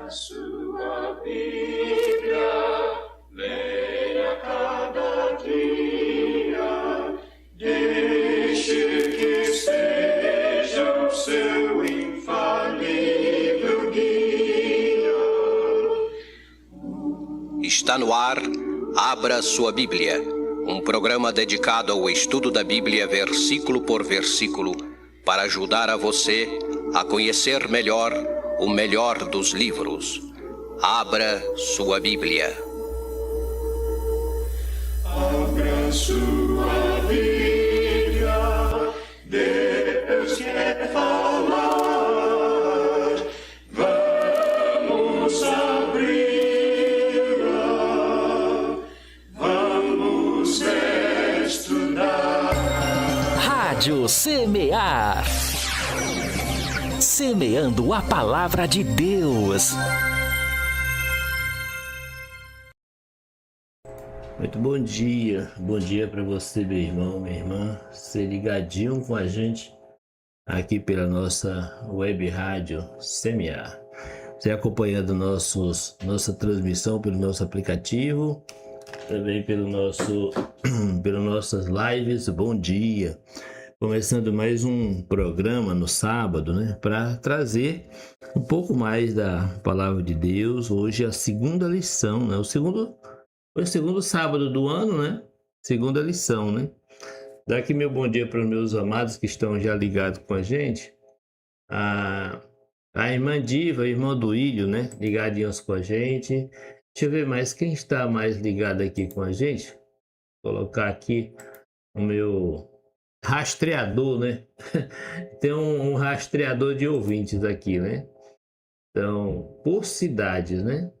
Sua Bíblia, leia cada dia, deixe que seja o seu infalível guia. Está no ar, Abra Sua Bíblia, um programa dedicado ao estudo da Bíblia versículo por versículo, para ajudar a você a conhecer melhor o melhor dos livros. Abra sua Bíblia. Abra sua Bíblia, Deus quer falar. Vamos abri-la, vamos estudar. Rádio Semear. Semeando a palavra de Deus. Muito bom dia para você, meu irmão, minha irmã, ser ligadinho com a gente aqui pela nossa web rádio Semear. Você acompanhando nossa transmissão pelo nosso aplicativo, também pelas nossas lives. Bom dia! Começando mais um programa no sábado, né, para trazer um pouco mais da palavra de Deus. Hoje é a segunda lição, né, o segundo sábado do ano, né, segunda lição, né. Daqui meu bom dia para os meus amados que estão já ligados com a gente. A irmã Diva, a irmã do Ilho, né, ligadinhos com a gente. Deixa eu ver mais quem está mais ligado aqui com a gente. Vou colocar aqui o meu rastreador, né? Tem um rastreador de ouvintes aqui, né? Então, por cidades, né?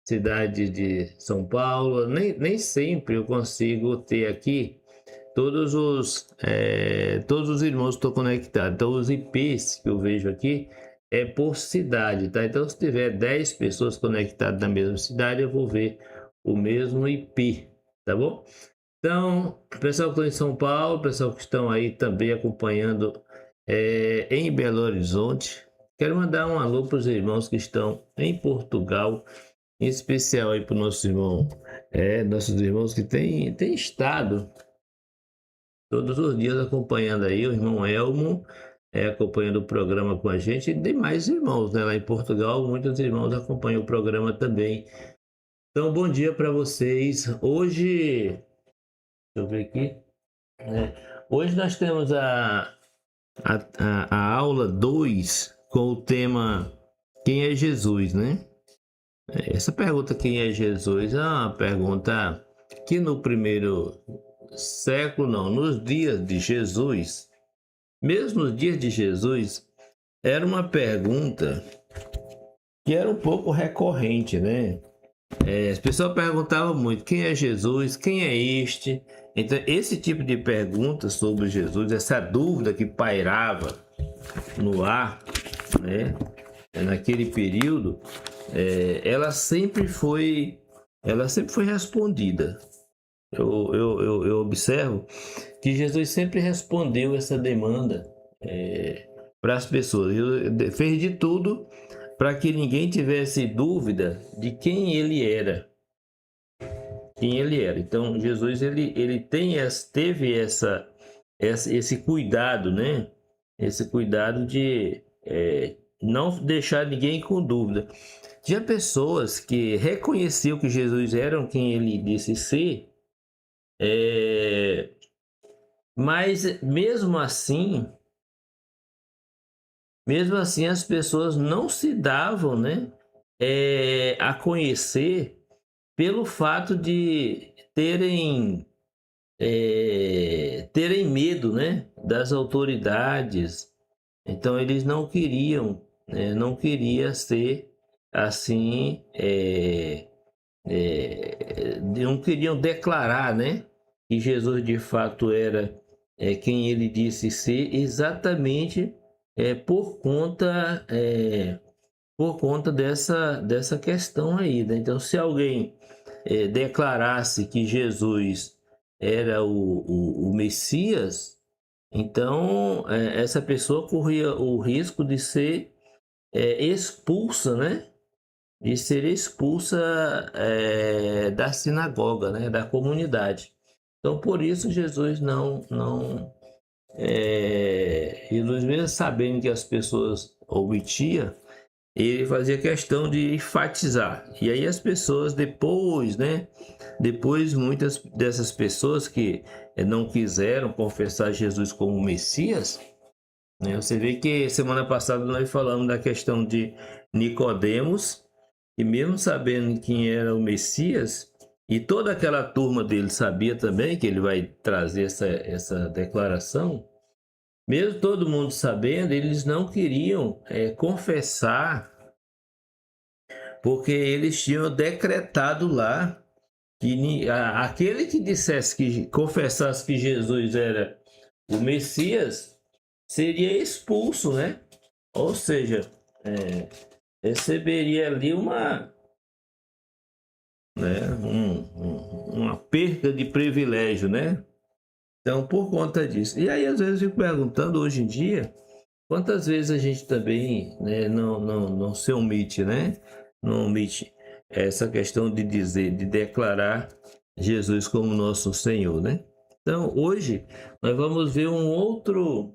Cidade de São Paulo, nem sempre eu consigo ter aqui todos os irmãos que estão conectados. Então, os IPs que eu vejo aqui é por cidade, tá? Então, se tiver 10 pessoas conectadas na mesma cidade, eu vou ver o mesmo IP, tá bom? Então, pessoal que estão em São Paulo, pessoal que estão aí também acompanhando em Belo Horizonte, quero mandar um alô para os irmãos que estão em Portugal, em especial aí para o nosso irmão, nossos irmãos que têm estado todos os dias acompanhando aí, o irmão Elmo, acompanhando o programa com a gente, e demais irmãos, né? Lá em Portugal, muitos irmãos acompanham o programa também. Então, bom dia para vocês. Hoje... Deixa eu ver aqui. Hoje nós temos a aula 2 com o tema Quem é Jesus, né? Essa pergunta, quem é Jesus, é uma pergunta que no primeiro século, não, nos dias de Jesus, mesmo nos dias de Jesus, era uma pergunta que era um pouco recorrente, né? As pessoas perguntavam muito, quem é Jesus, quem é este? Então, esse tipo de pergunta sobre Jesus, essa dúvida que pairava no ar, né, naquele período, ela sempre foi respondida. Eu observo que Jesus sempre respondeu essa demanda para as pessoas. Ele fez de tudo para que ninguém tivesse dúvida de quem ele era. Então, Jesus ele teve esse cuidado, né? Esse cuidado de não deixar ninguém com dúvida. Tinha pessoas que reconheciam que Jesus era quem ele disse ser, mas mesmo assim as pessoas não se davam, né, a conhecer pelo fato de terem medo, né, das autoridades. Então eles não queriam ser assim, não queriam declarar, né, que Jesus de fato era quem ele disse ser, exatamente por conta dessa questão aí, né? Então, se alguém declarasse que Jesus era o Messias, então essa pessoa corria o risco de ser expulsa, né, e seria expulsa da sinagoga, né, da comunidade. Então, por isso, Jesus Jesus mesmo sabendo que as pessoas omitiam, ele fazia questão de enfatizar. E aí as pessoas depois, né? Depois muitas dessas pessoas que não quiseram confessar Jesus como Messias, né? Você vê que semana passada nós falamos da questão de Nicodemos, e mesmo sabendo quem era o Messias, e toda aquela turma dele sabia também que ele vai trazer essa declaração, mesmo todo mundo sabendo, eles não queriam confessar, porque eles tinham decretado lá que aquele que dissesse, que confessasse que Jesus era o Messias, seria expulso, né? Ou seja, receberia ali uma perda de privilégio, né? Então, por conta disso. E aí, às vezes, eu fico perguntando, hoje em dia, quantas vezes a gente também, né, não se omite, né? Não omite essa questão de dizer, de declarar Jesus como nosso Senhor, né? Então, hoje, nós vamos ver um outro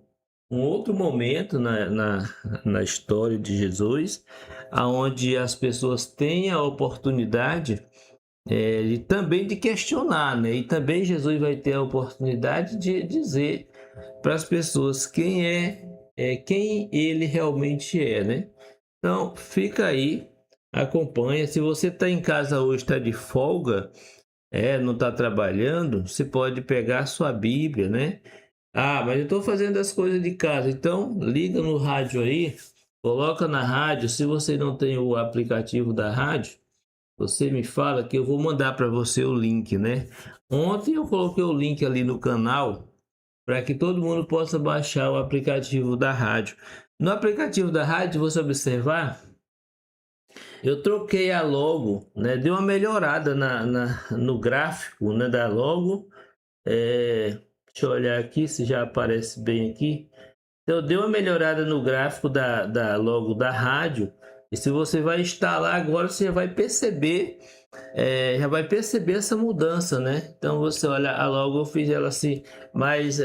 momento na história de Jesus, onde as pessoas têm a oportunidade e também de questionar, né? E também Jesus vai ter a oportunidade de dizer para as pessoas quem quem ele realmente é, né? Então, fica aí, acompanha. Se você está em casa hoje, está de folga, não está trabalhando, você pode pegar a sua Bíblia, né? Ah, mas eu estou fazendo as coisas de casa. Então, liga no rádio aí, coloca na rádio. Se você não tem o aplicativo da rádio, você me fala que eu vou mandar para você o link, né? Ontem eu coloquei o link ali no canal para que todo mundo possa baixar o aplicativo da rádio. No aplicativo da rádio, você observar, eu troquei a logo, né? Dei uma melhorada no gráfico, né, da logo. Deixa eu olhar aqui se já aparece bem aqui. Então, eu dei uma melhorada no gráfico da logo da rádio. E se você vai instalar agora, você vai perceber, essa mudança, né? Então você olha a logo, eu fiz ela assim, mas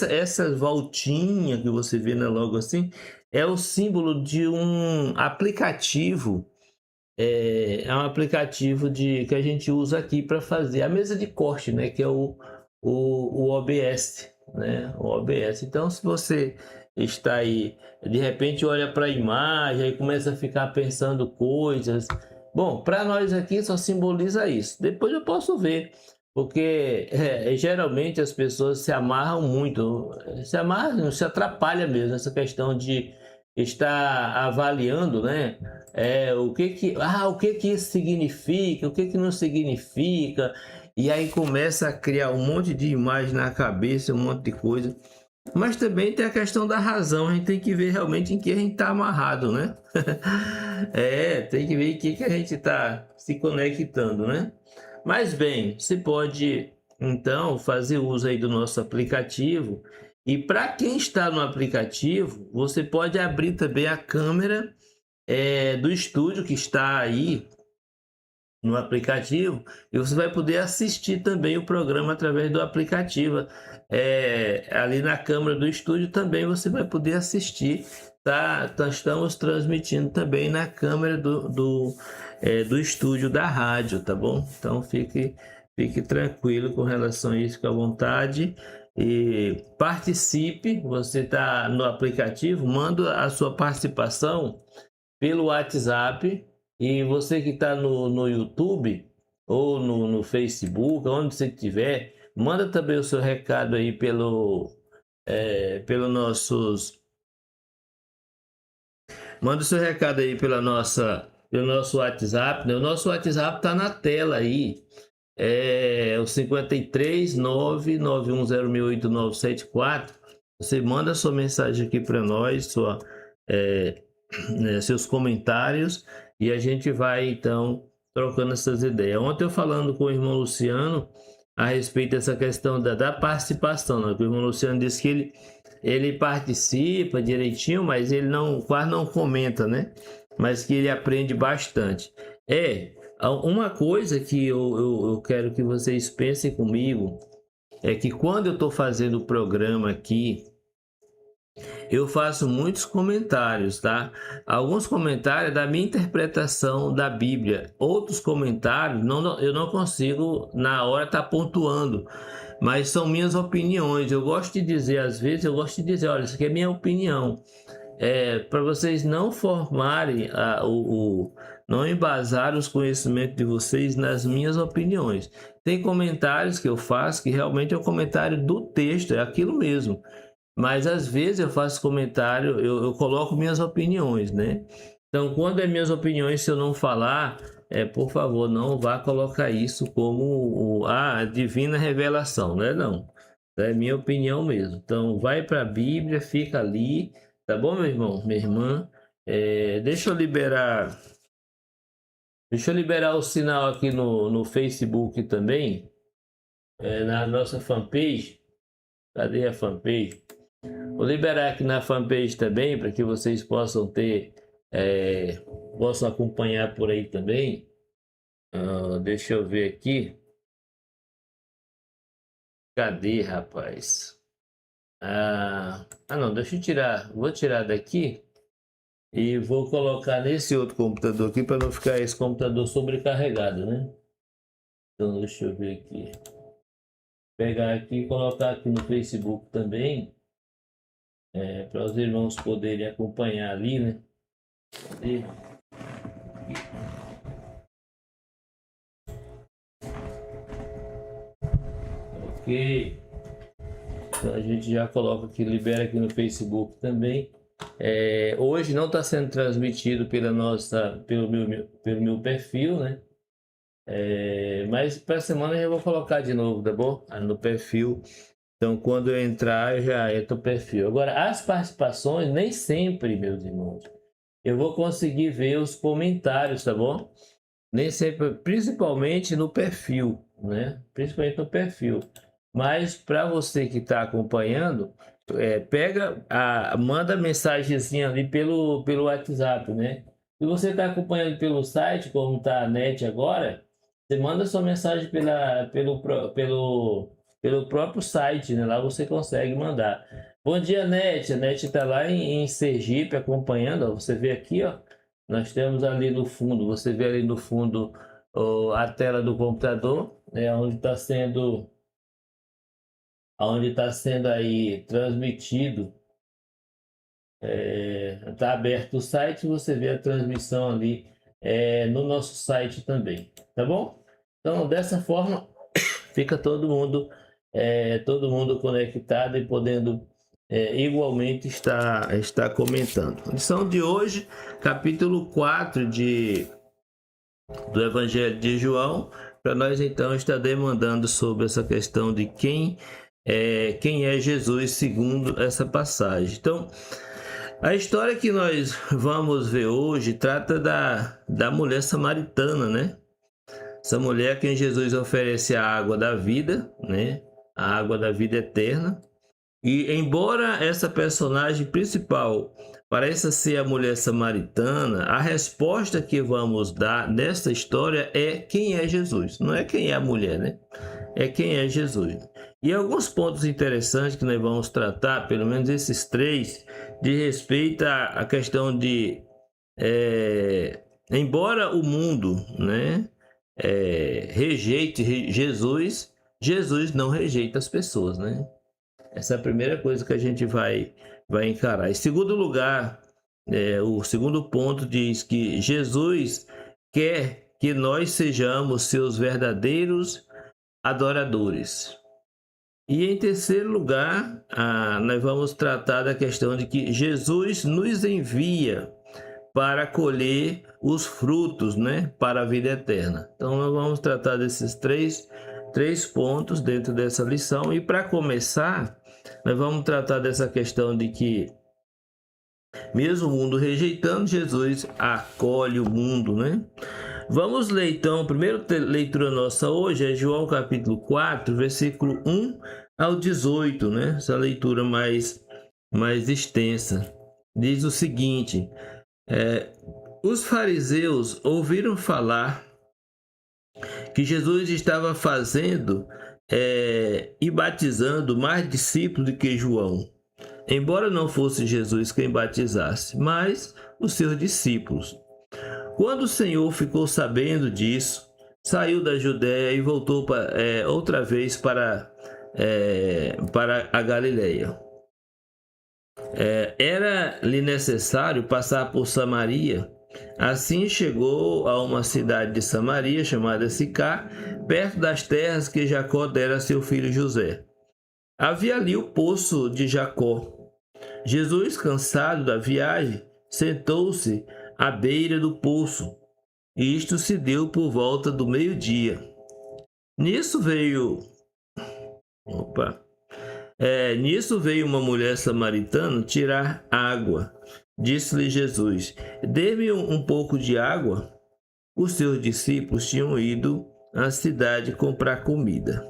essa voltinha que você vê na logo assim, é o símbolo de um aplicativo. É um aplicativo que a gente usa aqui para fazer a mesa de corte, né? Que é o OBS, né? O OBS. Então, se você está aí, de repente olha para a imagem e começa a ficar pensando coisas. Bom, para nós aqui só simboliza isso. Depois eu posso ver, porque geralmente as pessoas se amarram muito, se atrapalha mesmo essa questão de estar avaliando, né? O que isso significa, o que não significa, e aí começa a criar um monte de imagem na cabeça, um monte de coisa. Mas também tem a questão da razão, a gente tem que ver realmente em que a gente está amarrado, né? Tem que ver em que a gente está se conectando, né? Mas bem, você pode então fazer uso aí do nosso aplicativo. E para quem está no aplicativo, você pode abrir também a câmera do estúdio que está aí no aplicativo, e você vai poder assistir também o programa através do aplicativo. Ali na câmera do estúdio também você vai poder assistir, tá? Estamos transmitindo também na câmera do estúdio da rádio, tá bom? Então fique tranquilo com relação a isso, fique à vontade e participe. Você está no aplicativo, manda a sua participação pelo WhatsApp. E você que está no YouTube ou no Facebook, onde você estiver, manda também o seu recado aí manda o seu recado aí pelo nosso WhatsApp, né? O nosso WhatsApp está na tela aí, o 53 991068974. Você manda a sua mensagem aqui para nós, seus comentários, e a gente vai então trocando essas ideias. Ontem eu falando com o irmão Luciano a respeito dessa questão da participação, né? O irmão Luciano disse que ele participa direitinho, mas ele quase não comenta, né? mas que ele aprende bastante. Uma coisa que eu quero que vocês pensem comigo é que quando eu estou fazendo o programa aqui, eu faço muitos comentários, tá? Alguns comentários da minha interpretação da Bíblia. Outros comentários eu não consigo na hora estar pontuando, mas são minhas opiniões. Eu gosto de dizer, às vezes, olha, isso aqui é minha opinião. Para vocês não formarem, não embasar os conhecimentos de vocês nas minhas opiniões. Tem comentários que eu faço que realmente é o comentário do texto, é aquilo mesmo. Mas às vezes eu faço comentário, eu coloco minhas opiniões, né? Então, quando é minhas opiniões, se eu não falar, por favor, não vá colocar isso como a divina revelação, né? Não, é minha opinião mesmo. Então, vai para a Bíblia, fica ali, tá bom, meu irmão, minha irmã? Deixa eu liberar o sinal aqui no Facebook também, na nossa fanpage. Cadê a fanpage? Vou liberar aqui na fanpage também, para que vocês possam possam acompanhar por aí também. Deixa eu ver aqui. Cadê, rapaz? Não, deixa eu tirar. Vou tirar daqui e vou colocar nesse outro computador aqui, para não ficar esse computador sobrecarregado, né? Então, deixa eu ver aqui. Pegar aqui e colocar aqui no Facebook também. Para os irmãos poderem acompanhar ali, né? Ok. Então a gente já coloca aqui, libera aqui no Facebook também. Hoje não está sendo transmitido pelo meu perfil, né? Mas para a semana eu já vou colocar de novo, tá bom? No perfil. Então, quando eu entrar, eu já entro no perfil. Agora, as participações, nem sempre, meus irmãos, eu vou conseguir ver os comentários, tá bom? Nem sempre, principalmente no perfil, né? Principalmente no perfil. Mas, para você que está acompanhando, manda mensagenzinha ali pelo WhatsApp, né? Se você está acompanhando pelo site, como está a net agora, você manda sua mensagem pelo próprio site, né? Lá você consegue mandar. Bom dia, Net. A Net está lá em Sergipe acompanhando. Ó. Você vê aqui, ó. Nós temos ali no fundo. Você vê ali no fundo a tela do computador, né? Onde está sendo aí transmitido. Está aberto o site. Você vê a transmissão ali no nosso site também, tá bom? Então, dessa forma, fica todo mundo conectado e podendo igualmente estar comentando. Lição de hoje, capítulo 4 do Evangelho de João, para nós então estar demandando sobre essa questão de quem é Jesus segundo essa passagem. Então, a história que nós vamos ver hoje trata da mulher samaritana, né? Essa mulher a quem Jesus oferece a água da vida, né? A água da vida eterna. E embora essa personagem principal pareça ser a mulher samaritana, a resposta que vamos dar nessa história é quem é Jesus. Não é quem é a mulher, né? É quem é Jesus. E alguns pontos interessantes que nós vamos tratar, pelo menos esses 3, de respeito à questão de... embora o mundo, né, rejeite Jesus, Jesus não rejeita as pessoas, né? Essa é a primeira coisa que a gente vai encarar. Em segundo lugar, o segundo ponto diz que Jesus quer que nós sejamos seus verdadeiros adoradores. E em terceiro lugar, nós vamos tratar da questão de que Jesus nos envia para colher os frutos, né, para a vida eterna. Então nós vamos tratar desses três pontos dentro dessa lição. E para começar, nós vamos tratar dessa questão de que mesmo o mundo rejeitando, Jesus acolhe o mundo, né? Vamos ler então, a primeira leitura nossa hoje é João capítulo 4, versículo 1 ao 18, né? Essa leitura mais extensa. Diz o seguinte: Os fariseus ouviram falar que Jesus estava fazendo e batizando mais discípulos do que João, embora não fosse Jesus quem batizasse, mas os seus discípulos. Quando o Senhor ficou sabendo disso, saiu da Judéia e voltou outra vez para a Galileia. Era-lhe necessário passar por Samaria. Assim chegou a uma cidade de Samaria chamada Sicar, perto das terras que Jacó dera a seu filho José. Havia ali o poço de Jacó. Jesus, cansado da viagem, sentou-se à beira do poço. Isto se deu por volta do meio-dia. Nisso veio uma mulher samaritana tirar água. Disse-lhe Jesus: dê-me um pouco de água. Os seus discípulos tinham ido à cidade comprar comida.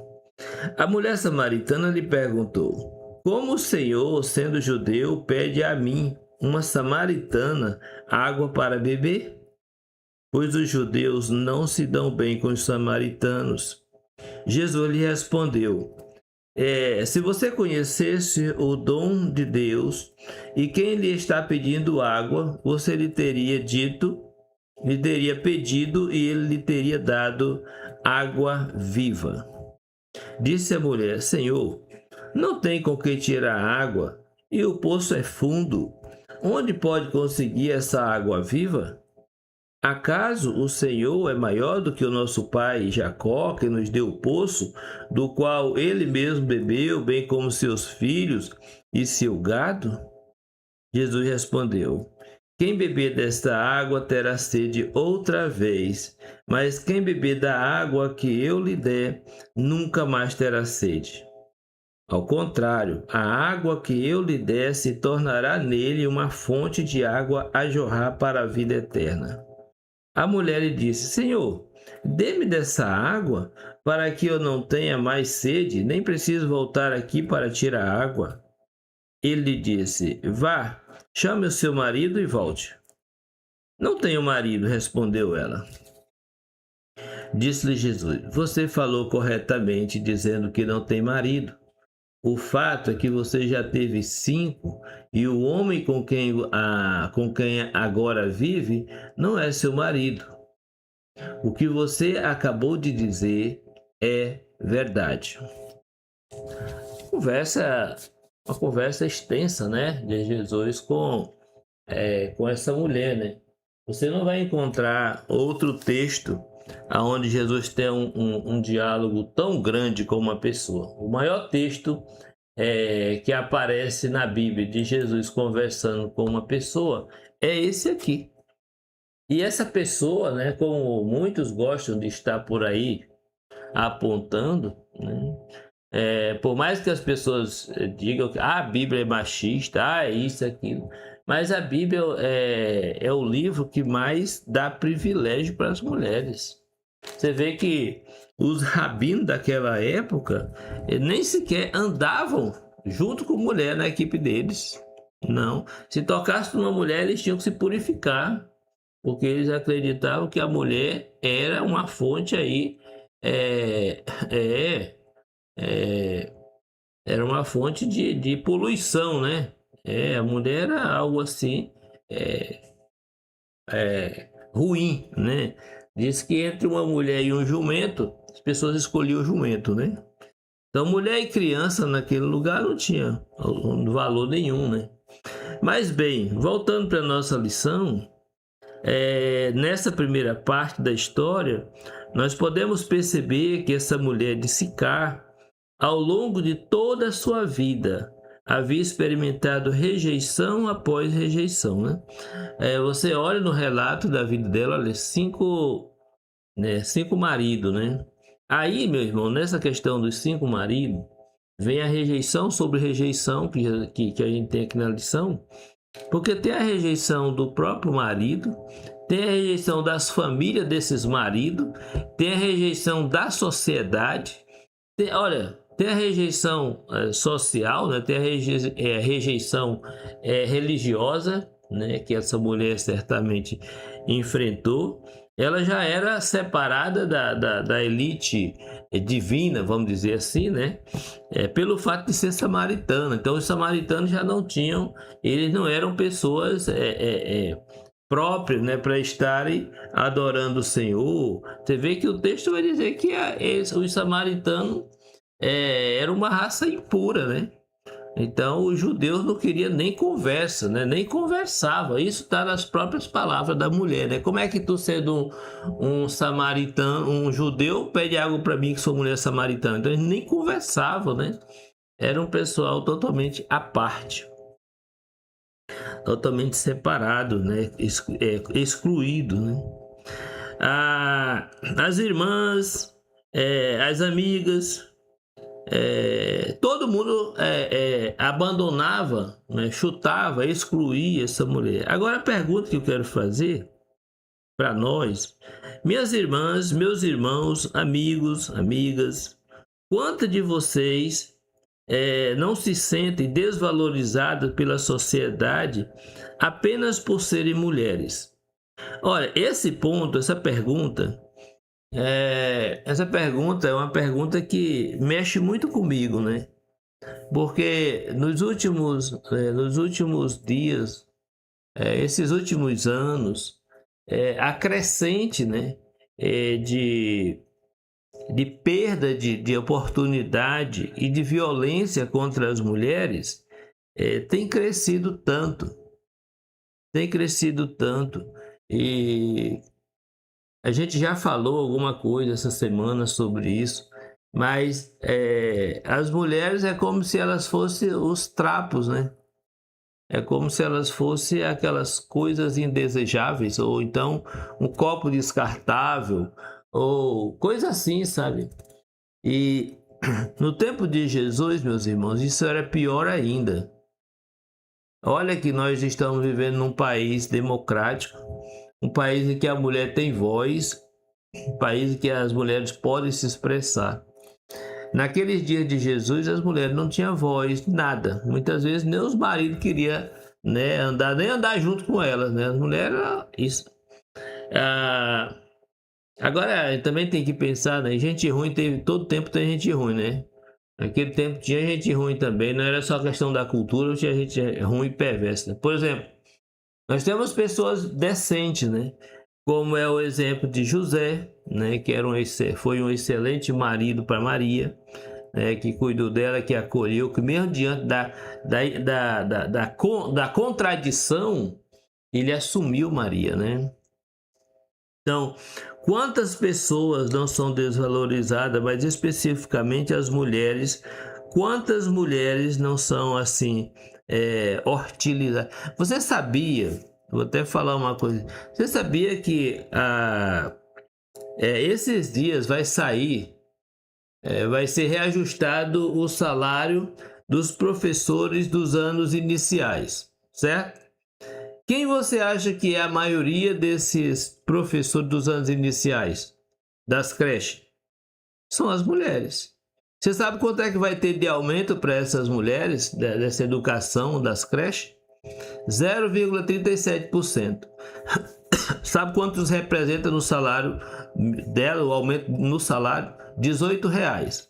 A mulher samaritana lhe perguntou: como o Senhor, sendo judeu, pede a mim, uma samaritana, água para beber? Pois os judeus não se dão bem com os samaritanos. Jesus lhe respondeu: se você conhecesse o dom de Deus e quem lhe está pedindo água, você lhe teria pedido e ele lhe teria dado água viva. Disse a mulher: Senhor, não tem com que tirar água e o poço é fundo. Onde pode conseguir essa água viva? Acaso o Senhor é maior do que o nosso pai Jacó, que nos deu o poço, do qual ele mesmo bebeu, bem como seus filhos e seu gado? Jesus respondeu: quem beber desta água terá sede outra vez, mas quem beber da água que eu lhe der, nunca mais terá sede. Ao contrário, a água que eu lhe der se tornará nele uma fonte de água a jorrar para a vida eterna. A mulher lhe disse: Senhor, dê-me dessa água, para que eu não tenha mais sede, nem preciso voltar aqui para tirar água. Ele lhe disse: vá, chame o seu marido e volte. Não tenho marido, respondeu ela. Disse-lhe Jesus: você falou corretamente, dizendo que não tem marido. O fato é que você já teve 5 e o homem com quem agora vive não é seu marido. O que você acabou de dizer é verdade. Uma conversa extensa, né, de Jesus com essa mulher, né? Você não vai encontrar outro texto onde Jesus tem um diálogo tão grande com uma pessoa. O maior texto que aparece na Bíblia de Jesus conversando com uma pessoa é esse aqui. E essa pessoa, né, como muitos gostam de estar por aí apontando, né, por mais que as pessoas digam que a Bíblia é machista, é isso, aquilo, mas a Bíblia é o livro que mais dá privilégio para as mulheres. Você vê que os rabinos daquela época nem sequer andavam junto com mulher na equipe deles. Não. Se tocasse numa mulher, eles tinham que se purificar, porque eles acreditavam que a mulher era uma fonte aí, era uma fonte de poluição, né? A mulher era algo assim ruim, né? Diz que entre uma mulher e um jumento, as pessoas escolhiam o jumento, né? Então, mulher e criança naquele lugar não tinha valor nenhum, né? Mas bem, voltando para a nossa lição, nessa primeira parte da história, nós podemos perceber que essa mulher de Sicar, ao longo de toda a sua vida, havia experimentado rejeição após rejeição, né? Você olha no relato da vida dela, olha, 5 maridos, né? Aí, meu irmão, nessa questão dos 5 maridos, vem a rejeição sobre rejeição que a gente tem aqui na lição, porque tem a rejeição do próprio marido, tem a rejeição das famílias desses maridos, tem a rejeição da sociedade, tem a rejeição social, né? Tem a rejeição religiosa, né? Que essa mulher certamente enfrentou, ela já era separada da elite divina, vamos dizer assim, né? Pelo fato de ser samaritana. Então, os samaritanos já não tinham, eles não eram pessoas próprias, né, para estarem adorando o Senhor. Você vê que o texto vai dizer que os samaritanos eram uma raça impura, né? Então, os judeus não queriam nem conversa, né? Nem conversava. Isso está nas próprias palavras da mulher, né? Como é que tu, sendo um samaritano, um judeu, pede água para mim que sou mulher samaritana? Então, eles nem conversavam, né? Era um pessoal totalmente à parte, totalmente separado, né? Excluído, né? As irmãs, as amigas, todo mundo abandonava, né, chutava, excluía essa mulher. Agora a pergunta que eu quero fazer para nós, minhas irmãs, meus irmãos, amigos, amigas, quantos de vocês não se sentem desvalorizadas pela sociedade apenas por serem mulheres? Olha, esse ponto, essa pergunta é uma pergunta que mexe muito comigo, né? Porque nos últimos dias, esses últimos anos, a crescente, né, de perda de oportunidade e de violência contra as mulheres tem crescido tanto. E a gente já falou alguma coisa essa semana sobre isso, mas as mulheres é como se elas fossem os trapos, né? É como se elas fossem aquelas coisas indesejáveis, ou então um copo descartável, ou coisa assim, sabe? E no tempo de Jesus, meus irmãos, isso era pior ainda. Olha que nós estamos vivendo num país democrático, um país em que a mulher tem voz, um país em que as mulheres podem se expressar. Naqueles dias de Jesus, as mulheres não tinham voz, nada. Muitas vezes nem os maridos queriam, né, nem andar junto com elas, né? As mulheres, isso. Agora, também tem que pensar, né? Gente ruim, todo tempo tem gente ruim, né? Naquele tempo tinha gente ruim também, não era só questão da cultura, tinha gente ruim e perversa. Por exemplo, nós temos pessoas decentes, né? Como é o exemplo de José, né? Que foi um excelente marido para Maria, né? Que cuidou dela, que acolheu, que mesmo diante da contradição, ele assumiu Maria, né? Então, quantas pessoas não são desvalorizadas, mas especificamente as mulheres, quantas mulheres não são assim, hostilizadas? Você sabia, vou até falar uma coisa, você sabia que esses dias vai ser reajustado o salário dos professores dos anos iniciais, certo? Quem você acha que é a maioria desses professores dos anos iniciais, das creches? São as mulheres. Você sabe quanto é que vai ter de aumento para essas mulheres, dessa educação das creches? 0,37%. Sabe quantos representa no salário dela, o aumento no salário? R$18.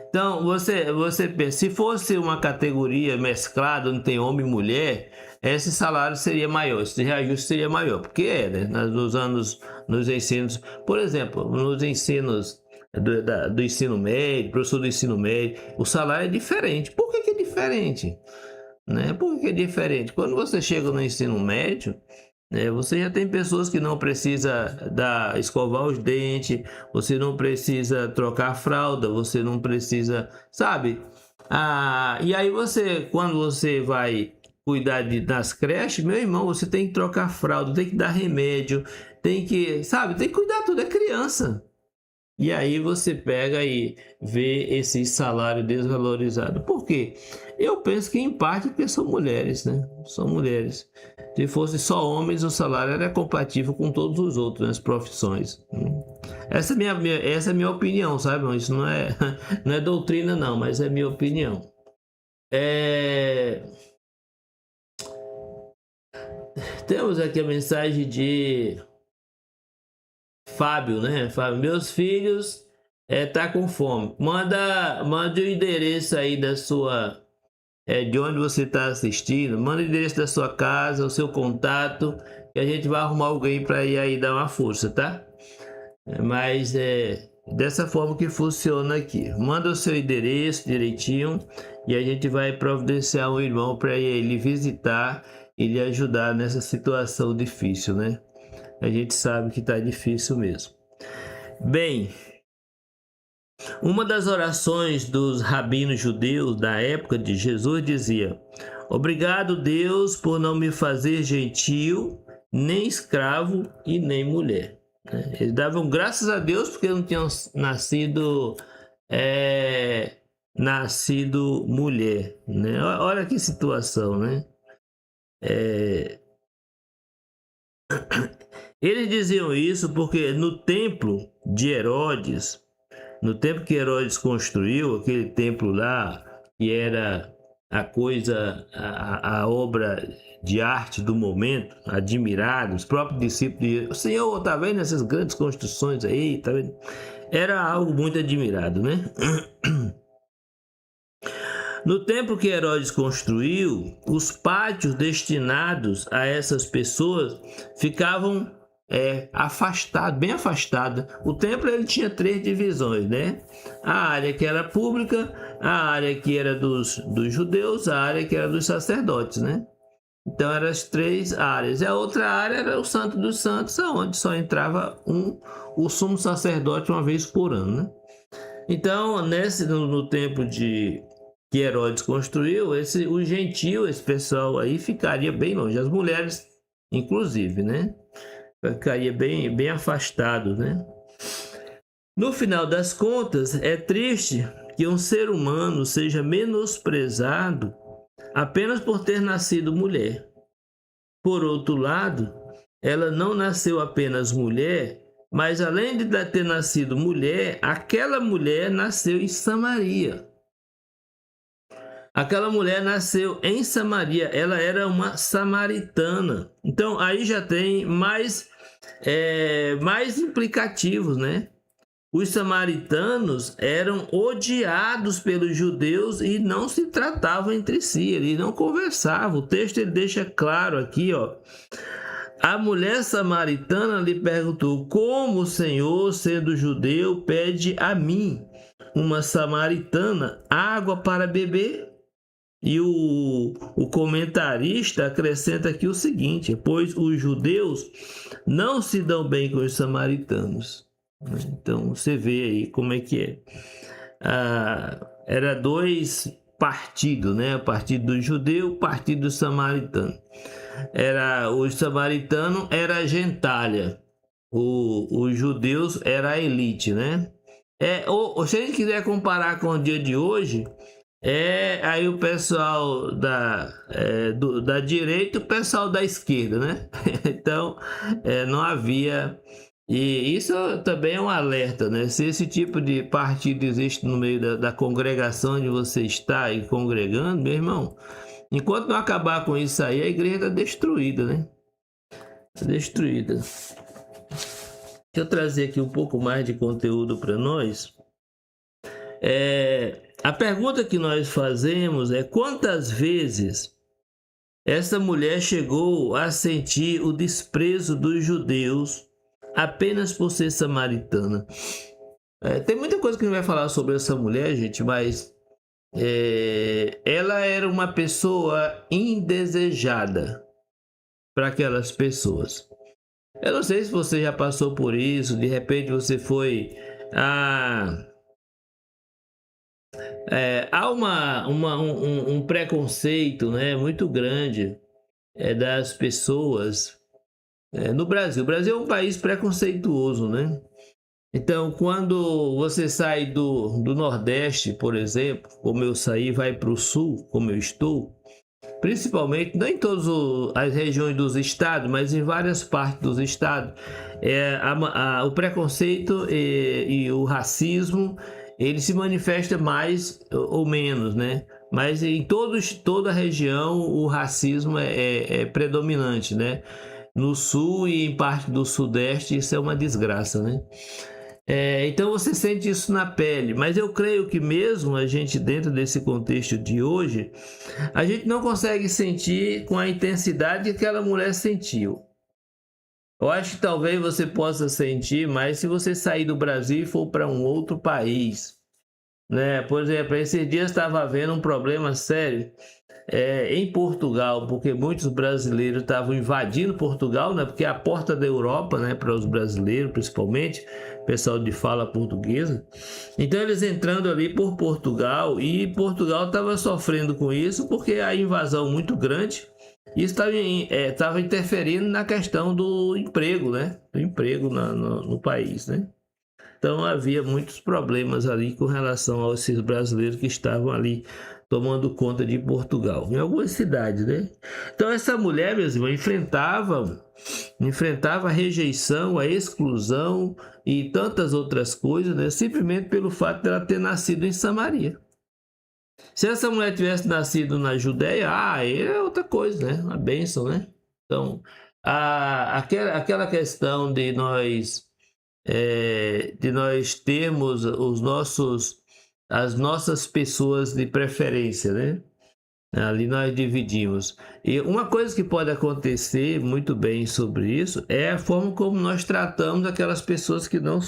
Então, você pensa, se fosse uma categoria mesclada, onde tem homem e mulher, esse salário seria maior, esse reajuste seria maior, porque né? Nos ensinos, por exemplo, nos ensinos do ensino médio, professor do ensino médio, o salário é diferente. Por que é diferente? Né? Por que é diferente? Quando você chega no ensino médio, você já tem pessoas que não precisa escovar os dentes, você não precisa trocar a fralda, você não precisa, sabe? E aí quando você vai cuidar das creches, meu irmão, você tem que trocar fralda, tem que dar remédio, tem que cuidar tudo, é criança. E aí você pega e vê esse salário desvalorizado. Por quê? Eu penso que em parte porque são mulheres, né? São mulheres. Se fosse só homens, o salário era compatível com todos os outros, né, as profissões. Essa é minha opinião, sabe? Isso não é doutrina não, mas é minha opinião. Temos aqui a mensagem de Fábio, né? Fábio, meus filhos tá com fome. Manda o endereço aí da sua, de onde você está assistindo. Manda o endereço da sua casa, o seu contato, que a gente vai arrumar alguém para ir aí dar uma força, tá? Mas dessa forma que funciona aqui. Manda o seu endereço direitinho e a gente vai providenciar um irmão para ele visitar e lhe ajudar nessa situação difícil, né? A gente sabe que está difícil mesmo. Bem, uma das orações dos rabinos judeus da época de Jesus dizia: obrigado, Deus, por não me fazer gentio, nem escravo e nem mulher. Eles davam graças a Deus porque não tinham nascido mulher, né? Olha que situação, né? Eles diziam isso porque no templo de Herodes, no tempo que Herodes construiu aquele templo lá, que era a obra de arte do momento, admirado, os próprios discípulos, o Senhor está vendo essas grandes construções aí, tá vendo? Era algo muito admirado, né? No templo que Herodes construiu, os pátios destinados a essas pessoas ficavam afastado, bem afastado. O templo ele tinha 3 divisões, né? A área que era pública, a área que era dos judeus, a área que era dos sacerdotes, né? Então eram as 3 áreas. E a outra área era o Santo dos Santos, onde só entrava o sumo sacerdote uma vez por ano, né? Então, no templo que Herodes construiu, o gentio, esse pessoal aí ficaria bem longe, as mulheres inclusive, né? Ficaria bem afastado, né? No final das contas, é triste que um ser humano seja menosprezado apenas por ter nascido mulher. Por outro lado, ela não nasceu apenas mulher, mas além de ter nascido mulher, aquela mulher nasceu em Samaria. Aquela mulher nasceu em Samaria, ela era uma samaritana. Então aí já tem mais implicativos, né? Os samaritanos eram odiados pelos judeus e não se tratavam entre si, eles não conversavam. O texto ele deixa claro aqui, ó. A mulher samaritana lhe perguntou: como o Senhor, sendo judeu, pede a mim, uma samaritana, água para beber? E o comentarista acrescenta aqui o seguinte: pois os judeus não se dão bem com os samaritanos. Então você vê aí como é que é. Era 2 partidos, né? O partido do judeu, o partido do samaritano. Os samaritanos era a gentalha, os judeus era a elite, né? Se a gente quiser comparar com o dia de hoje, aí o pessoal da direita e o pessoal da esquerda, né? Então não havia. E isso também é um alerta, né? Se esse tipo de partido existe no meio da congregação onde você está aí congregando, meu irmão, enquanto não acabar com isso aí, a igreja está destruída, né? Está destruída. Deixa eu trazer aqui um pouco mais de conteúdo para nós. A pergunta que nós fazemos é: quantas vezes essa mulher chegou a sentir o desprezo dos judeus apenas por ser samaritana? Tem muita coisa que a gente vai falar sobre essa mulher, gente, mas ela era uma pessoa indesejada para aquelas pessoas. Eu não sei se você já passou por isso, de repente você foi há um preconceito, né, muito grande das pessoas no Brasil. O Brasil é um país preconceituoso, né? Então, quando você sai do Nordeste, por exemplo, como eu saí, vai para o Sul, como eu estou, principalmente, não em todas as regiões dos estados, mas em várias partes dos estados, o preconceito e o racismo, ele se manifesta mais ou menos, né? Mas em toda a região o racismo é predominante, né? No sul e em parte do sudeste isso é uma desgraça, né? Então você sente isso na pele, mas eu creio que mesmo a gente dentro desse contexto de hoje, a gente não consegue sentir com a intensidade que aquela mulher sentiu. Eu acho que talvez você possa sentir, mas se você sair do Brasil e for para um outro país, né? Por exemplo, esses dias estava havendo um problema sério em Portugal, porque muitos brasileiros estavam invadindo Portugal, né? Porque é a porta da Europa, né? Para os brasileiros, principalmente, pessoal de fala portuguesa. Então eles entrando ali por Portugal, e Portugal estava sofrendo com isso, porque a invasão muito grande, e estava interferindo na questão do emprego, né? Do emprego no país, né? Então havia muitos problemas ali com relação a esses brasileiros que estavam ali tomando conta de Portugal, em algumas cidades, né? Então essa mulher, meus irmãos, enfrentava a rejeição, a exclusão e tantas outras coisas, né? Simplesmente pelo fato de ela ter nascido em Samaria. Se essa mulher tivesse nascido na Judéia, é outra coisa, né? Uma bênção, né? Então, aquela questão de nós termos as nossas pessoas de preferência, né? Ali nós dividimos. E uma coisa que pode acontecer muito bem sobre isso é a forma como nós tratamos aquelas pessoas que não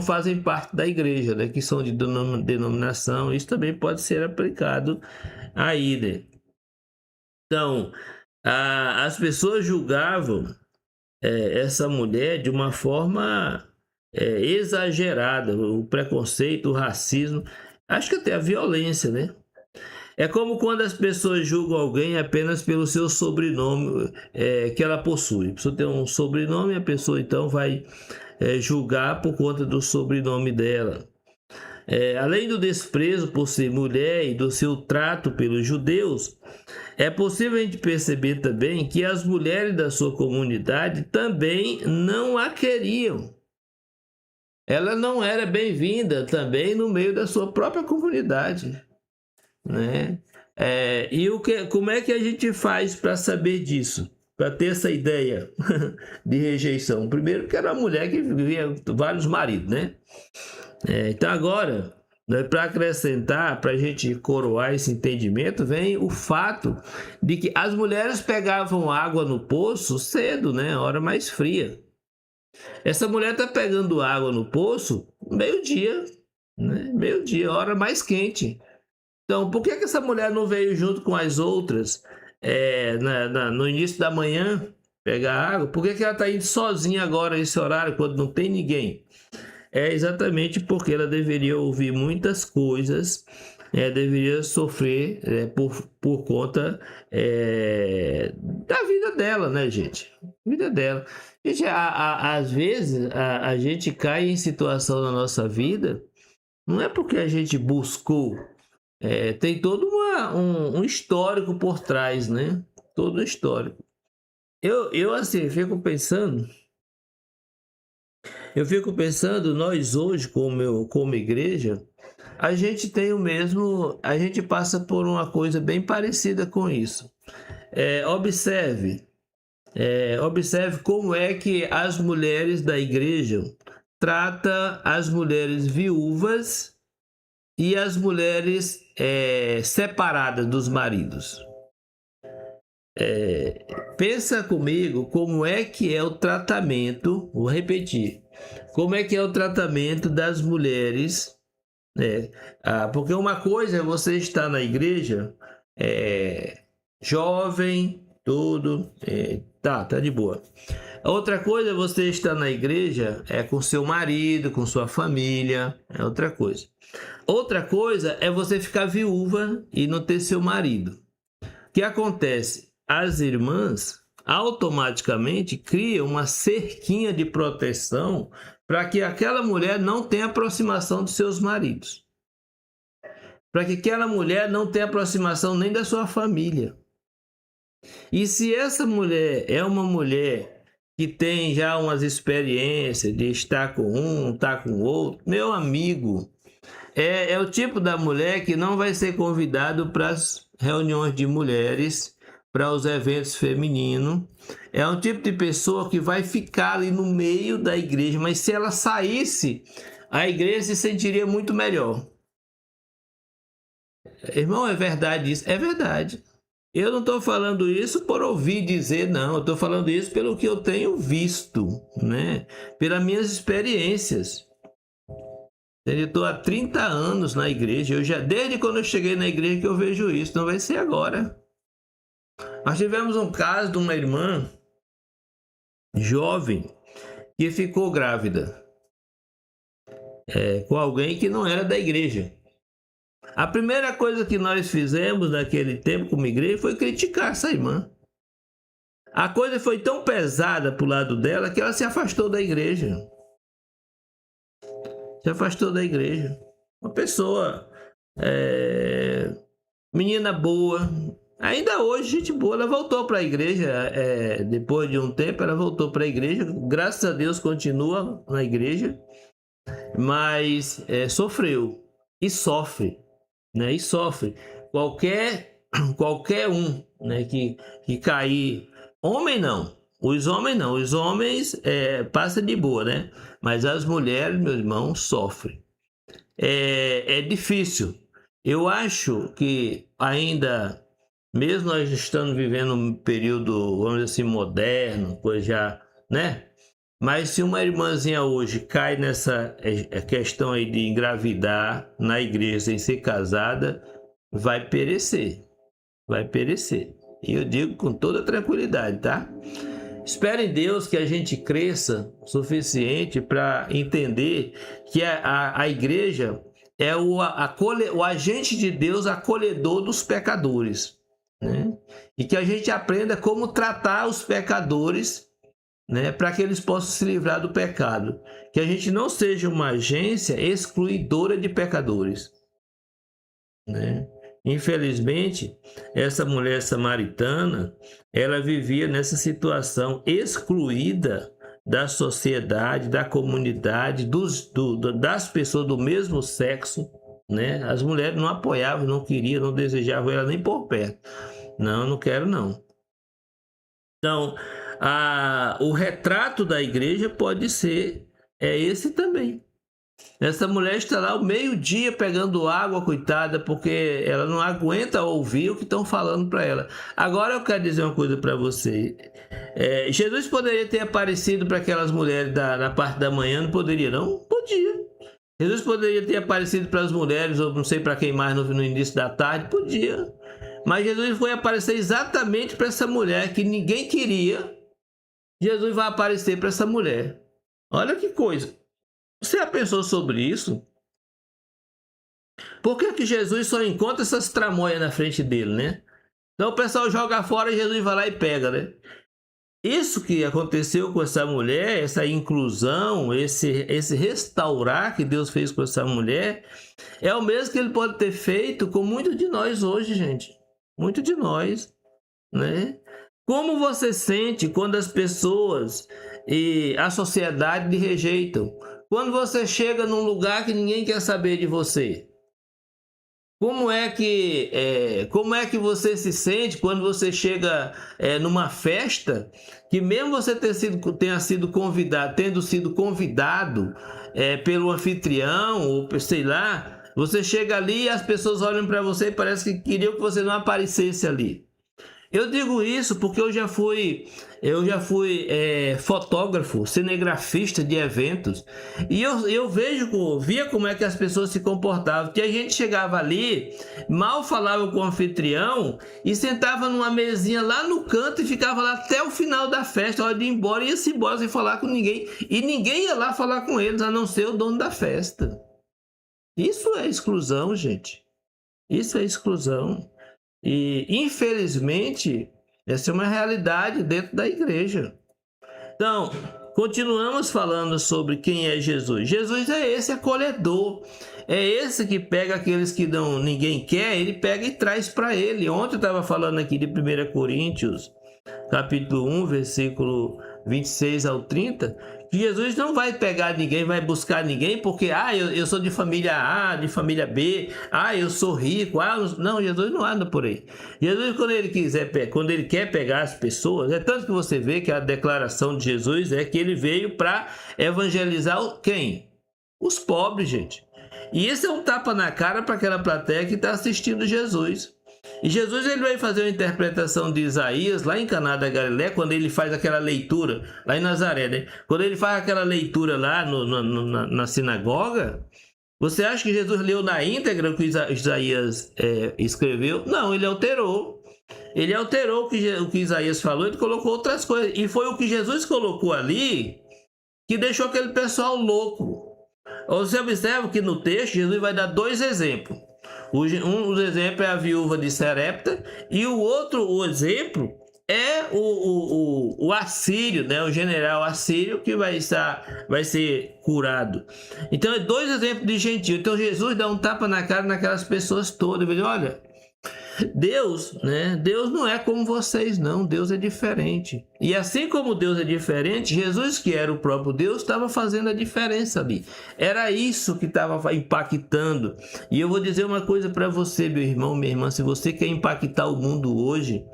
fazem parte da igreja, né? Que são de denominação. Isso também pode ser aplicado aí, né? Então, as pessoas julgavam essa mulher de uma forma exagerada, o preconceito, o racismo, acho que até a violência, né? É como quando as pessoas julgam alguém apenas pelo seu sobrenome que ela possui. A pessoa tem um sobrenome, a pessoa então vai julgar por conta do sobrenome dela. Além do desprezo por ser mulher e do seu trato pelos judeus, é possível a gente perceber também que as mulheres da sua comunidade também não a queriam. Ela não era bem-vinda também no meio da sua própria comunidade, né? Como é que a gente faz para saber disso? Para ter essa ideia de rejeição? Primeiro que era uma mulher que vivia vários maridos, né? Então agora, para acrescentar, para a gente coroar esse entendimento, vem o fato de que as mulheres pegavam água no poço cedo, né? Hora mais fria. Essa mulher está pegando água no poço meio-dia, né? Meio-dia, hora mais quente. Então, por que essa mulher não veio junto com as outras no início da manhã pegar água? Por que ela está indo sozinha agora nesse horário, quando não tem ninguém? É exatamente porque ela deveria ouvir muitas coisas, deveria sofrer por conta da vida dela, né, gente? Vida dela. Gente, às vezes a gente cai em situação na nossa vida, não é porque a gente buscou, tem todo um histórico por trás, né? Todo um histórico. Eu assim, fico pensando, nós hoje, como igreja, a gente passa por uma coisa bem parecida com isso. Observe como é que as mulheres da igreja tratam as mulheres viúvas e as mulheres separadas dos maridos. Pensa comigo como é que é o tratamento, vou repetir, como é que é o tratamento das mulheres, né? Porque uma coisa é você estar na igreja, jovem, tudo, tá de boa. Outra coisa é você estar na igreja com seu marido, com sua família, é outra coisa. Outra coisa é você ficar viúva e não ter seu marido. O que acontece? As irmãs automaticamente criam uma cerquinha de proteção para que aquela mulher não tenha aproximação dos seus maridos. Para que aquela mulher não tenha aproximação nem da sua família. E se essa mulher é uma mulher que tem já umas experiências de estar com um, estar com o outro, meu amigo, É o tipo da mulher que não vai ser convidado para as reuniões de mulheres, para os eventos femininos. É um tipo de pessoa que vai ficar ali no meio da igreja, mas se ela saísse, a igreja se sentiria muito melhor. Irmão, é verdade isso? É verdade. Eu não estou falando isso por ouvir dizer, não. Eu estou falando isso pelo que eu tenho visto, né? Pelas minhas experiências. Eu estou há 30 anos na igreja. Desde quando eu cheguei na igreja que eu vejo isso. Não vai ser agora. Nós tivemos um caso de uma irmã jovem que ficou grávida com alguém que não era da igreja. A primeira coisa que nós fizemos naquele tempo como igreja foi criticar essa irmã. A coisa foi tão pesada para o lado dela que ela se afastou da igreja. Se afastou da igreja. Uma pessoa, menina boa, ainda hoje gente boa, ela voltou para a igreja, depois de um tempo ela voltou para a igreja, graças a Deus continua na igreja, mas sofreu e sofre. Né, e sofre qualquer um, né, que cair. Homem não, os homens passa de boa, né? Mas as mulheres, meu irmão, sofrem. É difícil. Eu acho que ainda, mesmo nós estamos vivendo um período, vamos dizer assim, moderno, coisa já, né? Mas se uma irmãzinha hoje cai nessa questão aí de engravidar na igreja sem ser casada, vai perecer. Vai perecer. E eu digo com toda tranquilidade, tá? Espero em Deus que a gente cresça o suficiente para entender que a igreja é o agente de Deus acolhedor dos pecadores, né? E que a gente aprenda como tratar os pecadores, né, para que eles possam se livrar do pecado. Que a gente não seja uma agência excluidora de pecadores, né? Infelizmente, essa mulher samaritana, ela vivia nessa situação, excluída da sociedade, da comunidade, das pessoas do mesmo sexo, né? As mulheres não apoiavam, não queriam, não desejavam ela nem por perto. Não quero não. Então, o retrato da igreja pode ser esse também. Essa mulher está lá ao meio-dia pegando água, coitada, porque ela não aguenta ouvir o que estão falando para ela. Agora eu quero dizer uma coisa para você. Jesus poderia ter aparecido para aquelas mulheres na parte da manhã, não poderia não? Podia. Jesus poderia ter aparecido para as mulheres, ou não sei para quem mais no início da tarde, podia. Mas Jesus foi aparecer exatamente para essa mulher que ninguém queria. Jesus vai aparecer para essa mulher. Olha que coisa. Você já pensou sobre isso? Por que Jesus só encontra essas tramóias na frente dele, né? Então o pessoal joga fora e Jesus vai lá e pega, né? Isso que aconteceu com essa mulher, essa inclusão, esse restaurar que Deus fez com essa mulher, é o mesmo que ele pode ter feito com muitos de nós hoje, gente. Muitos de nós, né? Como você sente quando as pessoas e a sociedade lhe rejeitam? Quando você chega num lugar que ninguém quer saber de você? Como é que você se sente quando você chega numa festa que mesmo você tenha sido convidado, tendo sido convidado pelo anfitrião ou sei lá, você chega ali e as pessoas olham para você e parece que queriam que você não aparecesse ali. Eu digo isso porque eu já fui fotógrafo, cinegrafista de eventos, e eu via como é que as pessoas se comportavam. Que a gente chegava ali, mal falava com o anfitrião e sentava numa mesinha lá no canto e ficava lá até o final da festa, a hora de ir embora, ia-se embora sem falar com ninguém, e ninguém ia lá falar com eles, a não ser o dono da festa. Isso é exclusão, gente. Isso é exclusão. E, infelizmente, essa é uma realidade dentro da igreja. Então, continuamos falando sobre quem é Jesus. Jesus é esse acolhedor. É esse que pega aqueles que ninguém quer, ele pega e traz para ele. Ontem eu estava falando aqui de 1 Coríntios, capítulo 1, versículo 26 ao 30, que Jesus não vai pegar ninguém, vai buscar ninguém, porque eu sou de família A, de família B, eu sou rico, não, Jesus não anda por aí. Jesus, quando ele quer pegar as pessoas, é tanto que você vê que a declaração de Jesus é que ele veio para evangelizar quem? Os pobres, gente. E esse é um tapa na cara para aquela plateia que está assistindo Jesus. E Jesus, ele vai fazer uma interpretação de Isaías lá em Caná da Galileia, quando ele faz aquela leitura lá em Nazaré, né? Quando ele faz aquela leitura lá na sinagoga, você acha que Jesus leu na íntegra o que Isaías escreveu? Não, ele alterou. Ele alterou o que Isaías falou, ele colocou outras coisas. E foi o que Jesus colocou ali que deixou aquele pessoal louco. Você observa que no texto Jesus vai dar dois exemplos. Um dos exemplos é a viúva de Sarepta e o exemplo é o assírio, né? O general assírio que vai ser curado. Então é dois exemplos de gentio. Então Jesus dá um tapa na cara naquelas pessoas todas. Ele diz, olha, Deus, né? Deus não é como vocês, não. Deus é diferente. E assim como Deus é diferente, Jesus, que era o próprio Deus, estava fazendo a diferença ali. Era isso que estava impactando. E eu vou dizer uma coisa para você, meu irmão, minha irmã. Se você quer impactar o mundo hoje,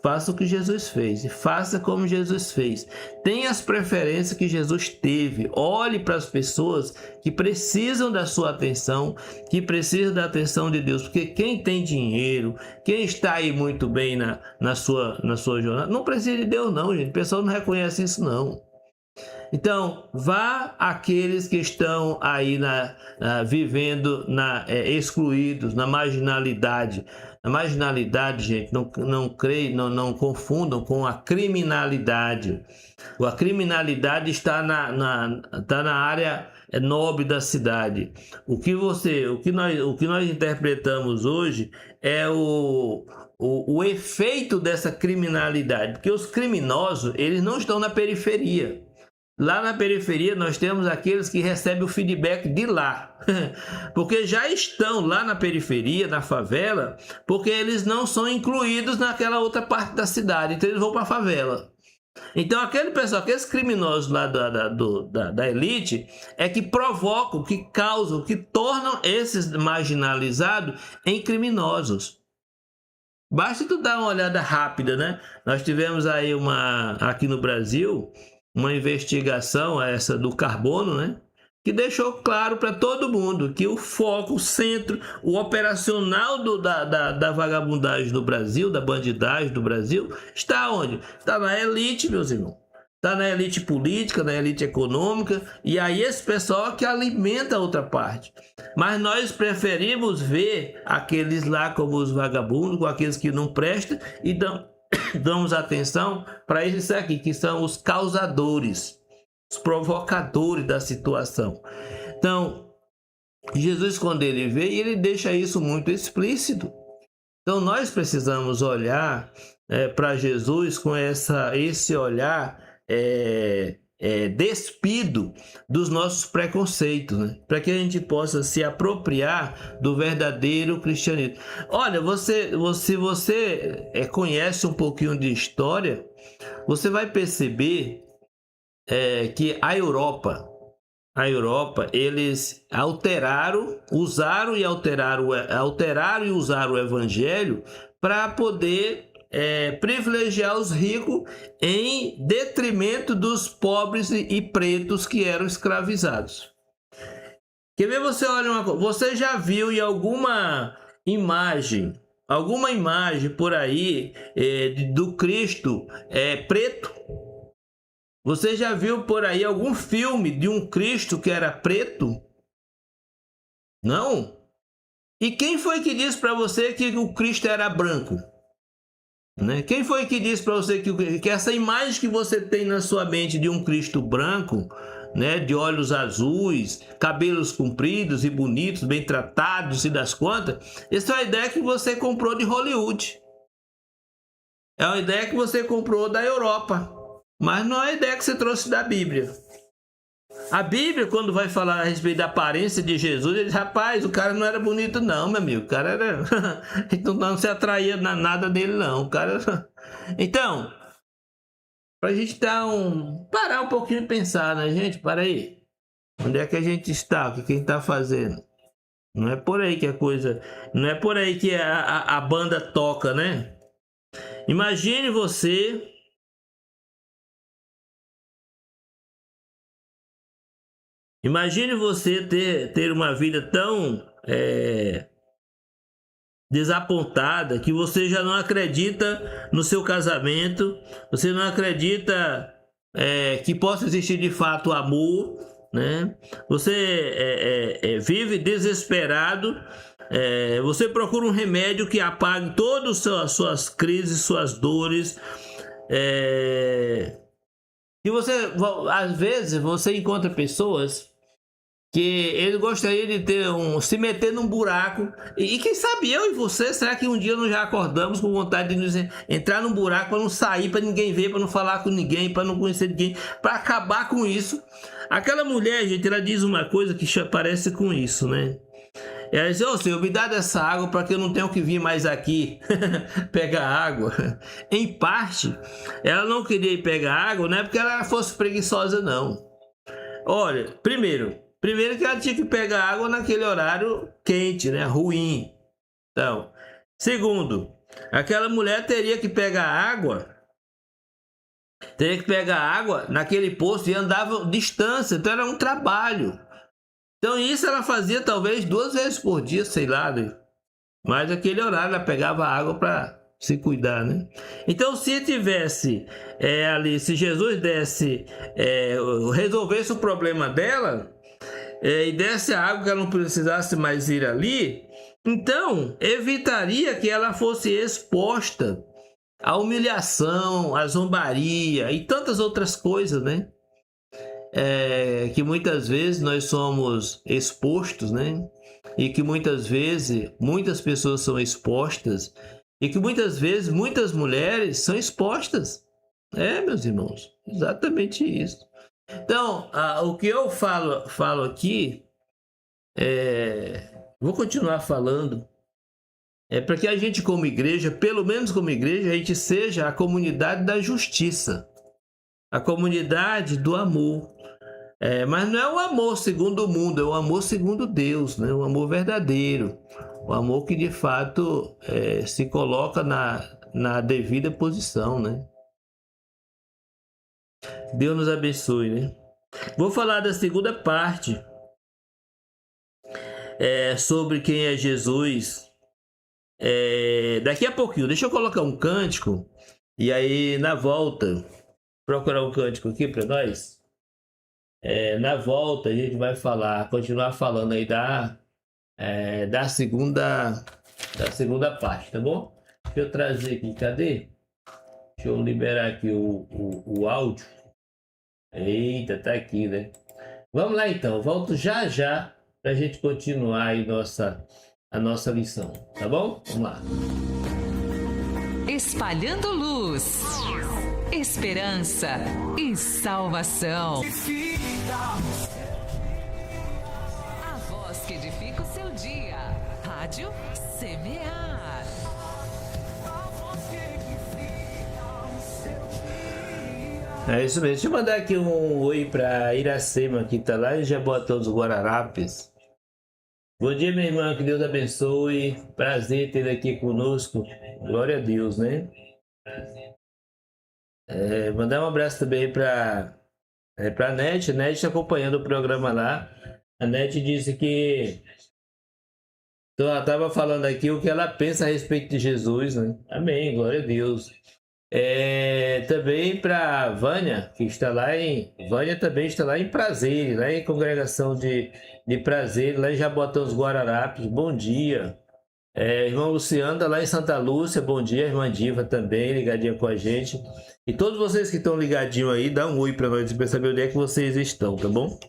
faça o que Jesus fez e faça como Jesus fez. Tenha as preferências que Jesus teve. Olhe para as pessoas que precisam da sua atenção, que precisam da atenção de Deus. Porque quem tem dinheiro, quem está aí muito bem na sua jornada, não precisa de Deus não, gente. O pessoal não reconhece isso não. Então, vá àqueles que estão aí vivendo excluídos, na marginalidade. A marginalidade, gente, não confundam com a criminalidade. A criminalidade está na área nobre da cidade. O que nós interpretamos hoje é o efeito dessa criminalidade, porque os criminosos, eles não estão na periferia. Lá na periferia nós temos aqueles que recebem o feedback de lá, porque já estão lá na periferia, na favela, porque eles não são incluídos naquela outra parte da cidade, então eles vão para a favela. Então aquele pessoal, aqueles criminosos lá da elite, é que provocam, que causam, que tornam esses marginalizados em criminosos. Basta tu dar uma olhada rápida, né? Nós tivemos aí aqui no Brasil, uma investigação, essa do carbono, né? Que deixou claro para todo mundo que o foco, o centro, o operacional da vagabundagem do Brasil, da bandidagem do Brasil, está onde? Está na elite, meus irmãos. Está na elite política, na elite econômica, e aí esse pessoal que alimenta a outra parte. Mas nós preferimos ver aqueles lá como os vagabundos, com aqueles que não prestam, e damos atenção para esses aqui, que são os causadores, os provocadores da situação. Então, Jesus, quando ele veio, ele deixa isso muito explícito. Então, nós precisamos olhar para Jesus com esse olhar despido dos nossos preconceitos, né? Para que a gente possa se apropriar do verdadeiro cristianismo. Olha, se você conhece um pouquinho de história, você vai perceber que a Europa, eles usaram e usaram o evangelho para poder privilegiar os ricos em detrimento dos pobres e pretos que eram escravizados. Quer ver? Você olha uma coisa, você já viu em alguma imagem por aí do Cristo preto? Você já viu por aí algum filme de um Cristo que era preto? Não? E quem foi que disse para você que o Cristo era branco? Né? Quem foi que disse para você que essa imagem que você tem na sua mente de um Cristo branco, né, de olhos azuis, cabelos compridos e bonitos, bem tratados e das quantas, essa é uma ideia que você comprou de Hollywood. É uma ideia que você comprou da Europa, mas não é a ideia que você trouxe da Bíblia. A Bíblia, quando vai falar a respeito da aparência de Jesus, ele diz, rapaz, o cara não era bonito não, meu amigo. O cara era... então não se atraía nada dele não. O cara... Então, Pra gente parar um pouquinho e pensar, né, gente? Para aí. Onde é que a gente está? O que a gente tá fazendo? Não é por aí que a coisa... Não é por aí que a banda toca, né? Imagine você... Imagine você ter uma vida tão desapontada que você já não acredita no seu casamento, você não acredita que possa existir de fato amor, né? Você vive desesperado, você procura um remédio que apague todas as suas crises, suas dores. E você, às vezes, você encontra pessoas que ele gostaria de se meter num buraco, e quem sabe eu e você, será que um dia nós já acordamos com vontade de entrar num buraco para não sair, para ninguém ver, para não falar com ninguém, para não conhecer ninguém, para acabar com isso? Aquela mulher, gente, ela diz uma coisa que parece com isso, né? Ela diz: ô Senhor, me dá dessa água para que eu não tenha que vir mais aqui pegar água. Em parte, ela não queria ir pegar água, não é porque ela fosse preguiçosa, não. Olha, primeiro que ela tinha que pegar água naquele horário quente, né? Ruim. Então, segundo, aquela mulher teria que pegar água naquele poço e andava distância, então era um trabalho. Então isso ela fazia talvez 2 vezes por dia, sei lá, né? Mas naquele horário ela pegava água para se cuidar, né? Então se tivesse ali, se Jesus resolvesse o problema dela, e desse a água que ela não precisasse mais ir ali, então evitaria que ela fosse exposta à humilhação, à zombaria e tantas outras coisas, né? Que muitas vezes nós somos expostos, né? E que muitas vezes muitas pessoas são expostas, e que muitas vezes muitas mulheres são expostas. Meus irmãos, exatamente isso. Então, o que eu falo aqui, vou continuar falando, para que a gente como igreja, pelo menos como igreja, a gente seja a comunidade da justiça, a comunidade do amor. Mas não é o amor segundo o mundo, é o amor segundo Deus, né? O amor verdadeiro, o amor que de fato se coloca na devida posição, né? Deus nos abençoe, né? Vou falar da segunda parte, sobre quem é Jesus, daqui a pouquinho. Deixa eu colocar um cântico, e aí na volta, procurar um cântico aqui para nós. Na volta a gente vai continuar falando aí da segunda parte, tá bom? Deixa eu trazer aqui, cadê? Deixa eu liberar aqui o áudio. Eita, tá aqui, né? Vamos lá então, volto já pra gente continuar aí a nossa lição, tá bom? Vamos lá. Espalhando luz, esperança e salvação. A voz que edifica o seu dia. Rádio Semear. É isso mesmo. Deixa eu mandar aqui um oi para Iracema, que tá lá em Jaboatão dos Guararapes. Bom dia, minha irmã, que Deus abençoe. Prazer ter aqui conosco. Glória a Deus, né? Mandar um abraço também para a Nete. A Nete está acompanhando o programa lá. A Nete disse que ela estava falando aqui o que ela pensa a respeito de Jesus, né? Amém, glória a Deus. Também para Vânia, que está lá Vânia também está lá em Prazer, lá em congregação de Prazer, lá em Jaboatão dos Guararapes. Bom dia. Irmão Luciano está lá em Santa Lúcia. Bom dia. Irmã Diva também ligadinha com a gente. E todos vocês que estão ligadinhos aí, dá um oi para nós para saber onde é que vocês estão, tá bom?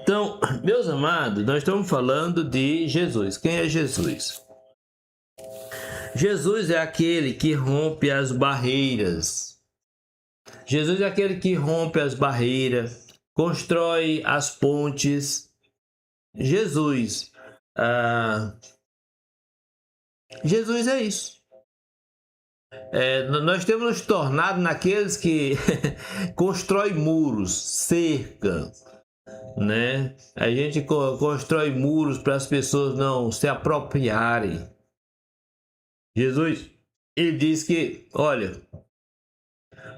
Então, meus amados, nós estamos falando de Jesus. Quem é Jesus? Jesus é aquele que rompe as barreiras. Jesus é aquele que rompe as barreiras, constrói as pontes. Jesus é isso. Nós temos nos tornado naqueles que constrói muros, cerca, né? A gente constrói muros para as pessoas não se apropriarem. Jesus, ele diz que, olha,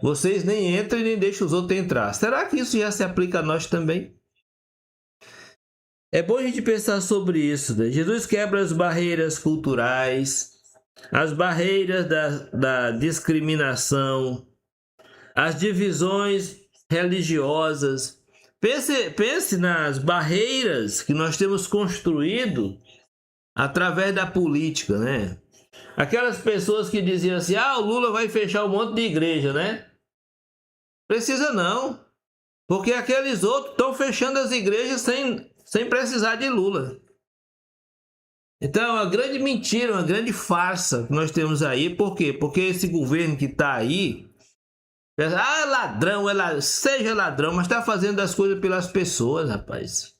vocês nem entram e nem deixam os outros entrar. Será que isso já se aplica a nós também? É bom a gente pensar sobre isso, né? Jesus quebra as barreiras culturais, as barreiras da discriminação, as divisões religiosas. Pense nas barreiras que nós temos construído através da política, né? Aquelas pessoas que diziam assim, o Lula vai fechar um monte de igreja, né? Precisa não, porque aqueles outros estão fechando as igrejas sem precisar de Lula. Então é uma grande mentira, uma grande farsa que nós temos aí. Por quê? Porque esse governo que está aí, é ladrão, seja ladrão, mas está fazendo as coisas pelas pessoas, rapaz.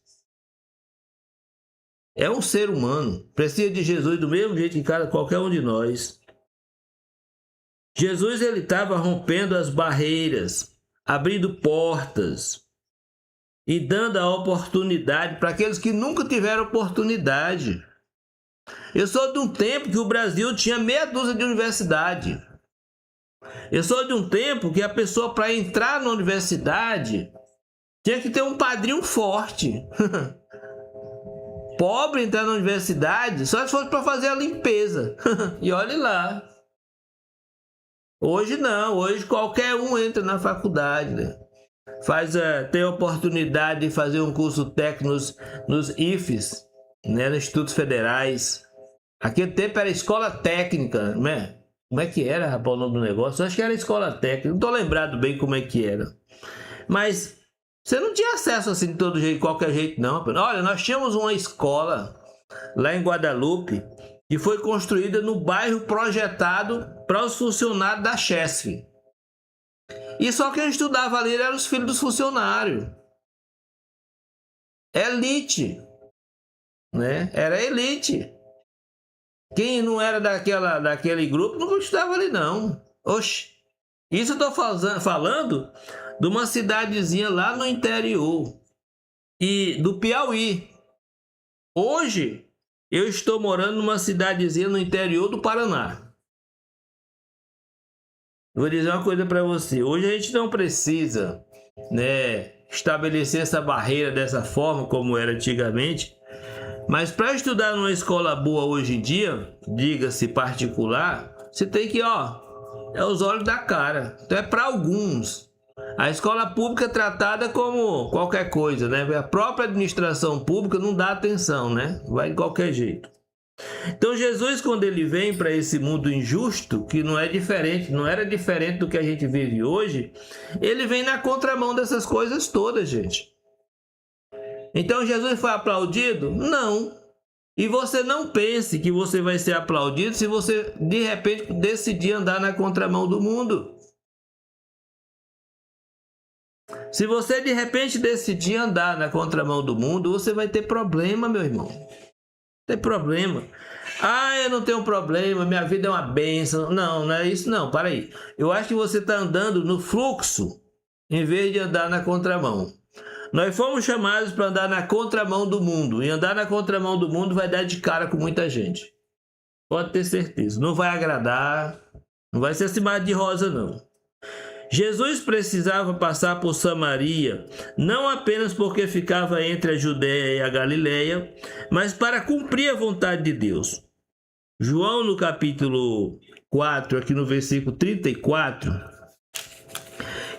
É um ser humano, precisa de Jesus do mesmo jeito que qualquer um de nós. Jesus, ele estava rompendo as barreiras, abrindo portas e dando a oportunidade para aqueles que nunca tiveram oportunidade. Eu sou de um tempo que o Brasil tinha meia dúzia de universidade. Eu sou de um tempo que a pessoa, para entrar na universidade, tinha que ter um padrinho forte. Pobre entrar na universidade só se fosse para fazer a limpeza. E olhe lá. Hoje não, hoje qualquer um entra na faculdade, né? Tem a oportunidade de fazer um curso técnico nos IFES, né? Nos Institutos Federais. Aquele tempo era escola técnica, né? Como é que era, rapaz, o nome do negócio? Eu acho que era escola técnica, não estou lembrado bem como é que era. Mas você não tinha acesso assim de todo jeito, de qualquer jeito, não. Olha, nós tínhamos uma escola lá em Guadalupe que foi construída no bairro projetado para os funcionários da Chesf. E só quem estudava ali eram os filhos dos funcionários. Elite, né? Era elite. Quem não era daquele grupo não estudava ali, não. Oxe, isso eu estou falando de uma cidadezinha lá no interior e do Piauí. Hoje eu estou morando numa cidadezinha no interior do Paraná. Vou dizer uma coisa para você. Hoje a gente não precisa, né, estabelecer essa barreira dessa forma como era antigamente. Mas para estudar numa escola boa hoje em dia, diga-se particular, você tem que, é os olhos da cara. Então é para alguns. A escola pública é tratada como qualquer coisa, né? A própria administração pública não dá atenção, né? Vai de qualquer jeito. Então Jesus, quando ele vem para esse mundo injusto, que não era diferente do que a gente vive hoje, ele vem na contramão dessas coisas todas, gente. Então Jesus foi aplaudido? Não. E você não pense que você vai ser aplaudido se você de repente decidir andar na contramão do mundo. Se você de repente decidir andar na contramão do mundo, você vai ter problema, meu irmão. Tem problema. Eu não tenho problema, minha vida é uma bênção. Não, não é isso não, para aí. Eu acho que você está andando no fluxo em vez de andar na contramão. Nós fomos chamados para andar na contramão do mundo. E andar na contramão do mundo vai dar de cara com muita gente. Pode ter certeza. Não vai agradar. Não vai ser assim mais de rosa, não. Jesus precisava passar por Samaria, não apenas porque ficava entre a Judéia e a Galileia, mas para cumprir a vontade de Deus. João, no capítulo 4, aqui no versículo 34...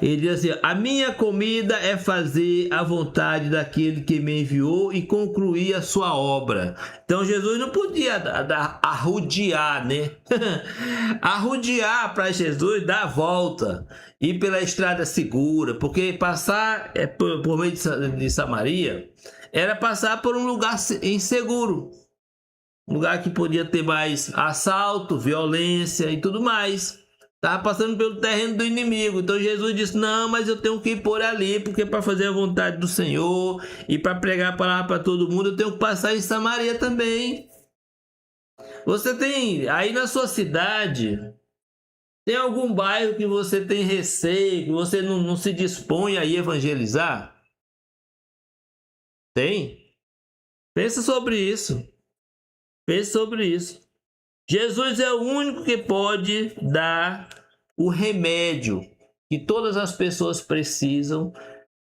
ele diz assim: a minha comida é fazer a vontade daquele que me enviou e concluir a sua obra. Então Jesus não podia arrodear, né? Arrodear para Jesus, dar a volta, ir pela estrada segura, porque passar por meio de Samaria era passar por um lugar inseguro. Um lugar que podia ter mais assalto, violência e tudo mais. Estava passando pelo terreno do inimigo. Então Jesus disse: não, mas eu tenho que ir por ali, porque para fazer a vontade do Senhor e para pregar a palavra para todo mundo, eu tenho que passar em Samaria também. Você tem aí na sua cidade Tem algum bairro que você tem receio, que você não se dispõe a ir evangelizar? Tem? Pensa sobre isso. Pense sobre isso. Jesus é o único que pode dar o remédio que todas as pessoas precisam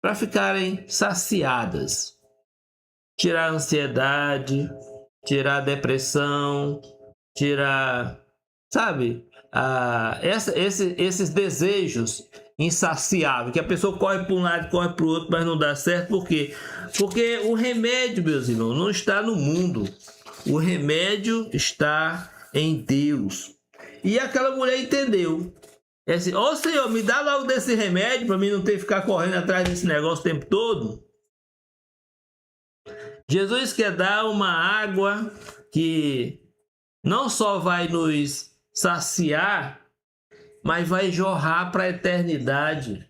para ficarem saciadas. Tirar a ansiedade, tirar a depressão, tirar, sabe, esses desejos insaciáveis, que a pessoa corre para um lado, corre para o outro, mas não dá certo. Por quê? Porque o remédio, meus irmãos, não está no mundo. O remédio está em Deus. E aquela mulher entendeu. É assim, ó Senhor, me dá logo desse remédio para mim não ter que ficar correndo atrás desse negócio o tempo todo. Jesus quer dar uma água que não só vai nos saciar, mas vai jorrar para a eternidade.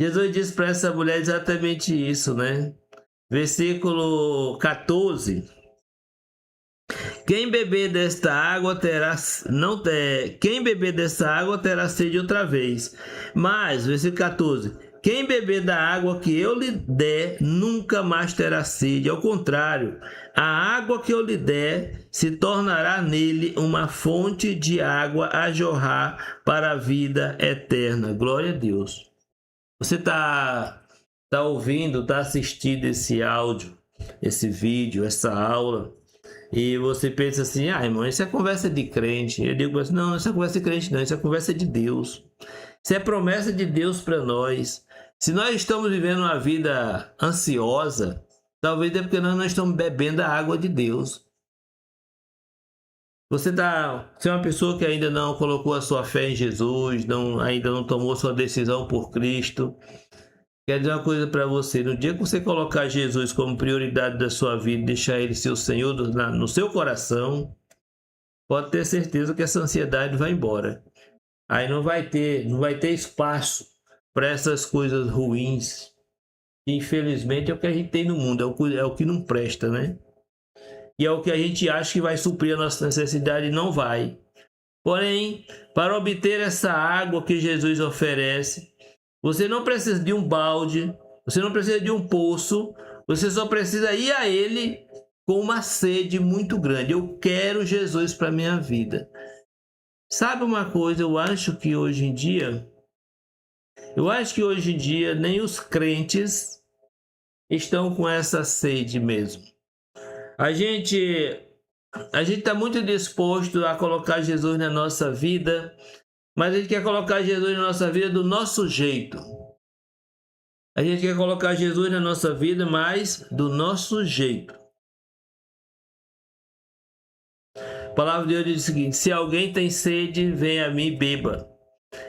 Jesus disse para essa mulher exatamente isso, né? Versículo 14. Quem beber desta água terá sede outra vez. Mas, versículo 14, quem beber da água que eu lhe der nunca mais terá sede. Ao contrário, a água que eu lhe der se tornará nele uma fonte de água a jorrar para a vida eterna. Glória a Deus. Você está ouvindo, está assistindo esse áudio, esse vídeo, essa aula, e você pensa assim, irmão, isso é conversa de crente. Eu digo assim, não, isso é conversa de crente não, isso é conversa de Deus. Isso é promessa de Deus para nós. Se nós estamos vivendo uma vida ansiosa, talvez é porque nós não estamos bebendo a água de Deus. Você é uma pessoa que ainda não colocou a sua fé em Jesus, ainda não tomou sua decisão por Cristo. Quer dizer uma coisa para você, no dia que você colocar Jesus como prioridade da sua vida, deixar Ele ser o Senhor no seu coração, pode ter certeza que essa ansiedade vai embora. Aí não vai ter espaço para essas coisas ruins. Infelizmente é o que a gente tem no mundo, é o que não presta, né? E é o que a gente acha que vai suprir a nossa necessidade e não vai. Porém, para obter essa água que Jesus oferece, você não precisa de um balde, você não precisa de um poço, você só precisa ir a Ele com uma sede muito grande. Eu quero Jesus para a minha vida. Sabe uma coisa, eu acho que hoje em dia nem os crentes estão com essa sede mesmo. A gente está muito disposto a colocar Jesus na nossa vida, mas a gente quer colocar Jesus na nossa vida do nosso jeito. A gente quer colocar Jesus na nossa vida, mas do nosso jeito. A palavra de Deus diz o seguinte: se alguém tem sede, venha a mim e beba.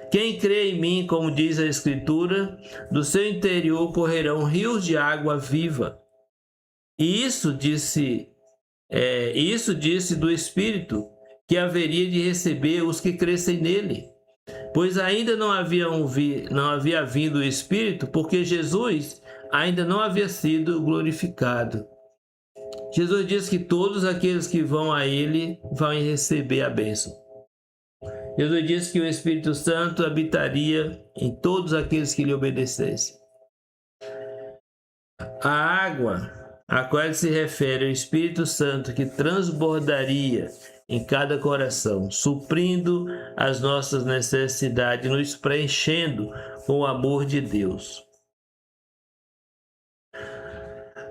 Quem crê em mim, como diz a Escritura, do seu interior correrão rios de água viva. E isso disse do Espírito que haveria de receber os que crescem nele. Pois ainda não havia vindo o Espírito, porque Jesus ainda não havia sido glorificado. Jesus diz que todos aqueles que vão a Ele vão receber a bênção. Jesus disse que o Espírito Santo habitaria em todos aqueles que lhe obedecessem. A água a qual ele se refere ao Espírito Santo que transbordaria em cada coração, suprindo as nossas necessidades, nos preenchendo com o amor de Deus.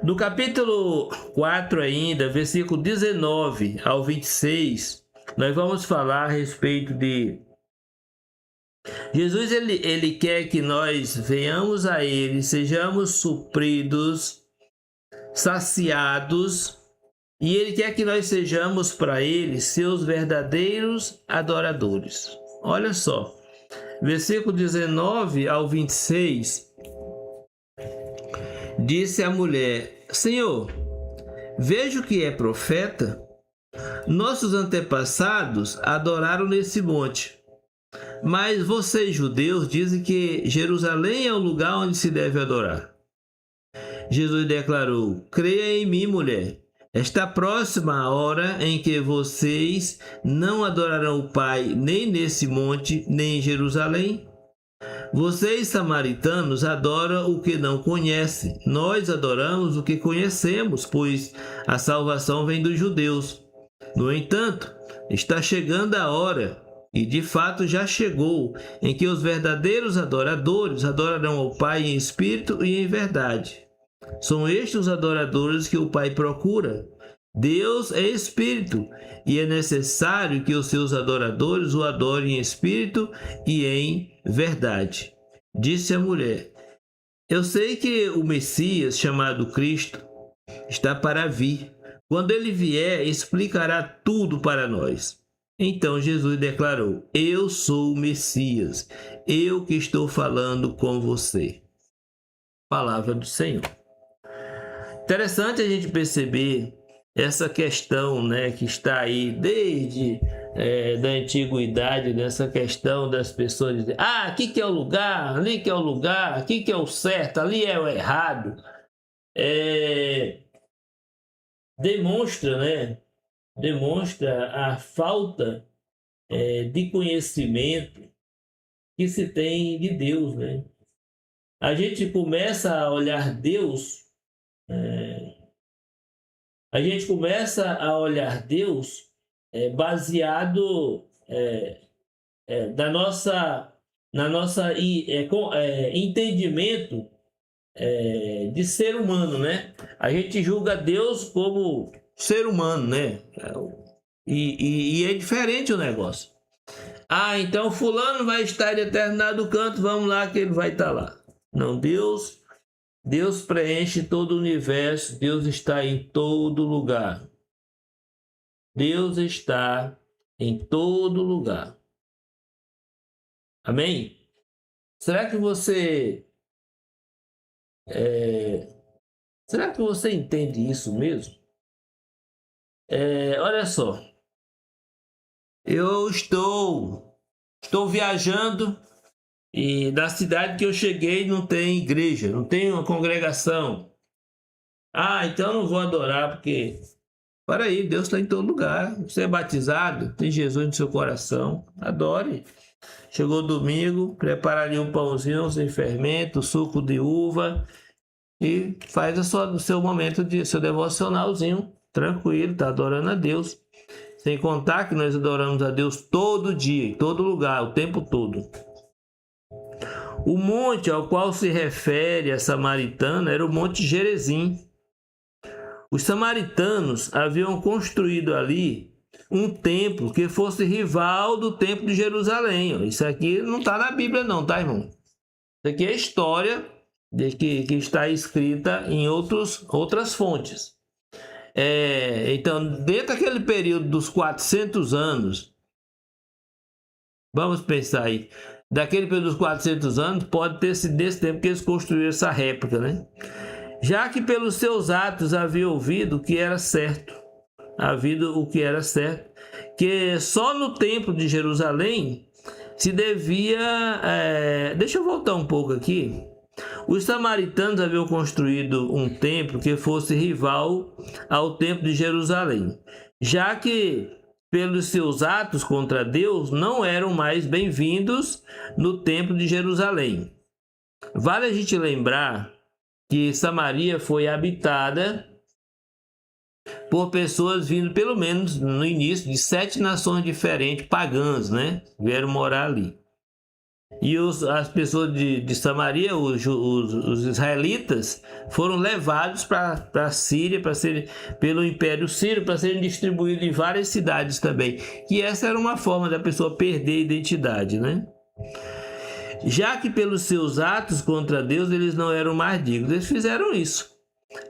No capítulo 4 ainda, versículo 19 ao 26, nós vamos falar a respeito de Jesus. Ele quer que nós venhamos a Ele, sejamos supridos, saciados, e Ele quer que nós sejamos para Ele seus verdadeiros adoradores. Olha só, versículo 19 ao 26, disse a mulher: Senhor, vejo que é profeta. Nossos antepassados adoraram nesse monte, mas vocês, judeus, dizem que Jerusalém é o lugar onde se deve adorar. Jesus declarou: creia em mim, mulher, Está próxima a hora em que vocês não adorarão o Pai nem nesse monte, nem em Jerusalém. Vocês, samaritanos, adoram o que não conhecem. Nós adoramos o que conhecemos, pois a salvação vem dos judeus. No entanto, está chegando a hora, e de fato já chegou, em que os verdadeiros adoradores adorarão ao Pai em espírito e em verdade. São estes os adoradores que o Pai procura. Deus é espírito, e é necessário que os seus adoradores o adorem em espírito e em verdade. Disse a mulher: Eu sei que o Messias, chamado Cristo, está para vir. Quando ele vier, explicará tudo para nós. Então Jesus declarou: Eu sou o Messias, eu que estou falando com você. Palavra do Senhor. Interessante a gente perceber essa questão, né, que está aí desde da antiguidade, dessa questão das pessoas dizerem: aqui que é o lugar, ali que é o lugar, aqui que é o certo, ali é o errado. Demonstra, né? Demonstra a falta de conhecimento que se tem de Deus, né? A gente começa a olhar Deus, baseado na nossa entendimento de ser humano, né? A gente julga Deus como ser humano, né? E é diferente o negócio. Então fulano vai estar em determinado canto, vamos lá que ele vai estar lá. Não, Deus preenche todo o universo, Deus está em todo lugar. Deus está em todo lugar. Amém? Será que você entende isso mesmo? Olha só, eu estou viajando e da cidade que eu cheguei não tem igreja, não tem uma congregação. Então não vou adorar porque... Para aí, Deus está em todo lugar. Você é batizado, tem Jesus no seu coração, adore. Chegou domingo, prepara ali um pãozinho sem fermento, suco de uva e faz o seu momento de seu devocionalzinho, tranquilo, está adorando a Deus. Sem contar que nós adoramos a Deus todo dia, em todo lugar, o tempo todo. O monte ao qual se refere a samaritana era o Monte Gerizim. Os samaritanos haviam construído ali um templo que fosse rival do templo de Jerusalém. Isso aqui não está na Bíblia não, tá, irmão? Isso aqui é história que está escrita em outras fontes. Então, dentro daquele período dos 400 anos, vamos pensar aí, daquele período dos 400 anos, pode ter sido desse tempo que eles construíram essa réplica, né? Já que pelos seus atos havia ouvido o que era certo, que só no templo de Jerusalém se devia... Deixa eu voltar um pouco aqui. Os samaritanos haviam construído um templo que fosse rival ao templo de Jerusalém, já que pelos seus atos contra Deus não eram mais bem-vindos no templo de Jerusalém. Vale a gente lembrar que Samaria foi habitada por pessoas vindo, pelo menos no início, de 7 nações diferentes, pagãs, né? Vieram morar ali. E as pessoas de Samaria, os israelitas, foram levados para a Síria, pelo Império Sírio, para serem distribuídos em várias cidades também. E essa era uma forma da pessoa perder a identidade, né? Já que pelos seus atos contra Deus eles não eram mais dignos, eles fizeram isso.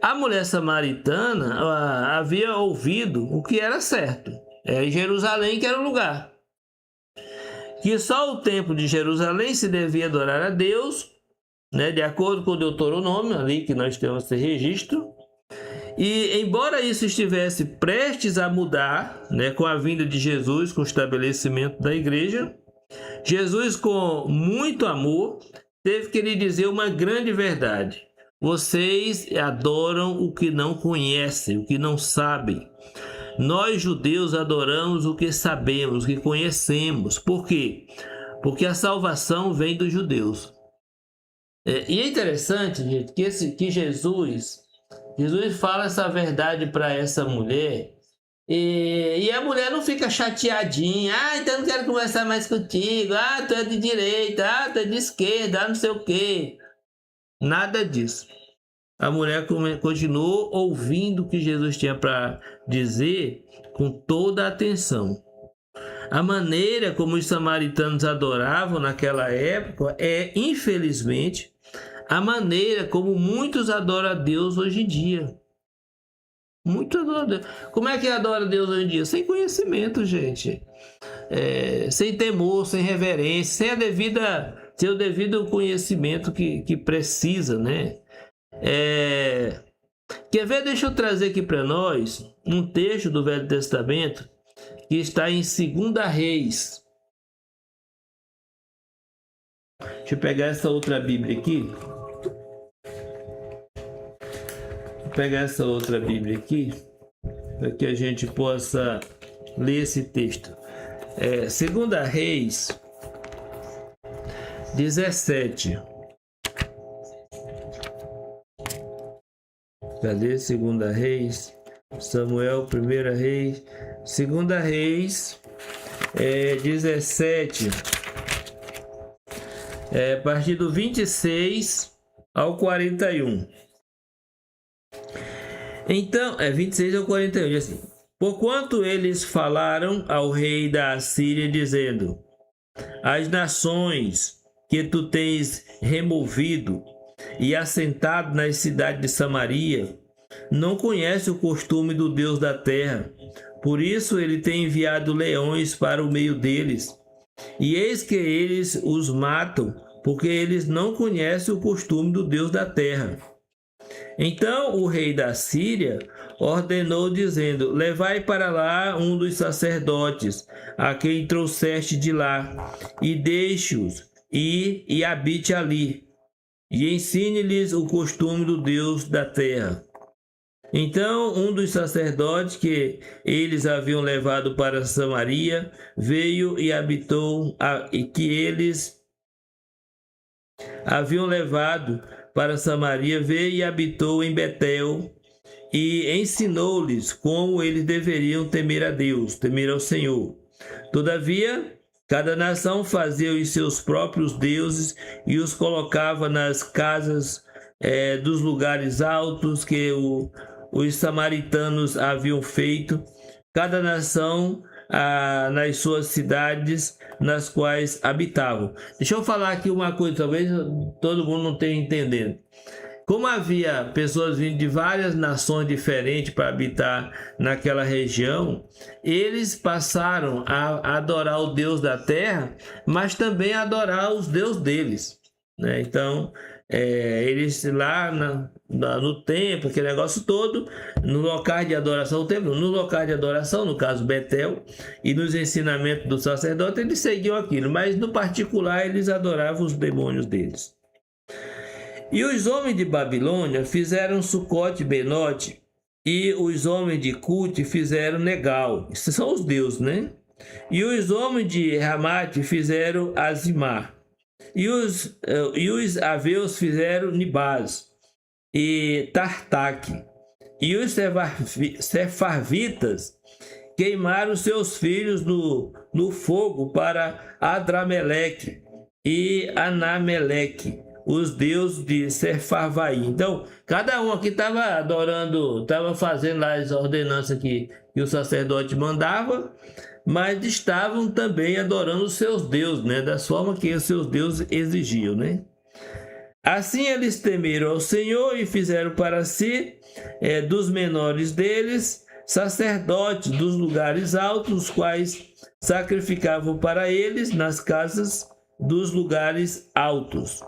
A mulher samaritana havia ouvido o que era certo. Em Jerusalém que era o lugar. Que só o templo de Jerusalém se devia adorar a Deus, né, de acordo com o Deuteronômio, ali que nós temos esse registro. E embora isso estivesse prestes a mudar, né, com a vinda de Jesus, com o estabelecimento da igreja, Jesus, com muito amor, teve que lhe dizer uma grande verdade. Vocês adoram o que não conhecem, o que não sabem. Nós, judeus, adoramos o que sabemos, o que conhecemos. Por quê? Porque a salvação vem dos judeus. E é interessante, gente, que Jesus fala essa verdade para essa mulher. E a mulher não fica chateadinha. Então eu não quero conversar mais contigo. Tu é de direita. Tu é de esquerda. Não sei o quê. Nada disso. A mulher continuou ouvindo o que Jesus tinha para dizer com toda a atenção. A maneira como os samaritanos adoravam naquela época é, infelizmente, a maneira como muitos adoram a Deus hoje em dia. Muito adoram a Deus. Como é que adora a Deus hoje em dia? Sem conhecimento, gente. Sem temor, sem reverência, sem o devido conhecimento que precisa, né? Quer ver? Deixa eu trazer aqui para nós um texto do Velho Testamento que está em 2 Reis. Deixa eu pegar essa outra Bíblia aqui. Para que a gente possa ler esse texto. 2 Reis 17. Cadê 2 Reis? Samuel, 1 Reis, 2 Reis 17, a partir do 26 ao 41. Então, 26 ao 41, diz assim: porquanto eles falaram ao rei da Assíria, dizendo: as nações que tu tens removido e assentado nas cidades de Samaria não conhece o costume do Deus da terra. Por isso ele tem enviado leões para o meio deles. E eis que eles os matam, porque eles não conhecem o costume do Deus da terra. Então o rei da Síria ordenou, dizendo: levai para lá um dos sacerdotes, a quem trouxeste de lá, e deixe-os ir e habite ali, e ensine-lhes o costume do Deus da terra. Então um dos sacerdotes que eles haviam levado para Samaria veio e habitou, que eles haviam levado para Samaria, veio e habitou em Betel, e ensinou-lhes como eles deveriam temer a Deus, temer ao Senhor. Todavia, cada nação fazia os seus próprios deuses e os colocava nas casas dos lugares altos que os samaritanos haviam feito, cada nação nas suas cidades nas quais habitavam. Deixa eu falar aqui uma coisa, talvez todo mundo não tenha entendido. Como havia pessoas vindo de várias nações diferentes para habitar naquela região, eles passaram a adorar o Deus da terra, mas também a adorar os deuses deles, né? Então, eles lá no templo, aquele negócio todo, no local de adoração, no caso Betel, e nos ensinamentos do sacerdote, eles seguiam aquilo, mas no particular eles adoravam os demônios deles. E os homens de Babilônia fizeram Sucote e Benote, e os homens de Cute fizeram Negal. Esses são os deuses, né? E os homens de Ramate fizeram Azimar. E os aveus fizeram Nibaz e Tartaque. E os sefarvitas queimaram seus filhos no fogo para Adrameleque e Anameleque, os deuses de Sefarvaim. Então, cada um aqui estava adorando, estava fazendo lá as ordenanças que o sacerdote mandava, mas estavam também adorando os seus deuses, né? Da forma que os seus deuses exigiam, né? Assim eles temeram ao Senhor e fizeram para si, dos menores deles, sacerdotes dos lugares altos, os quais sacrificavam para eles nas casas dos lugares altos.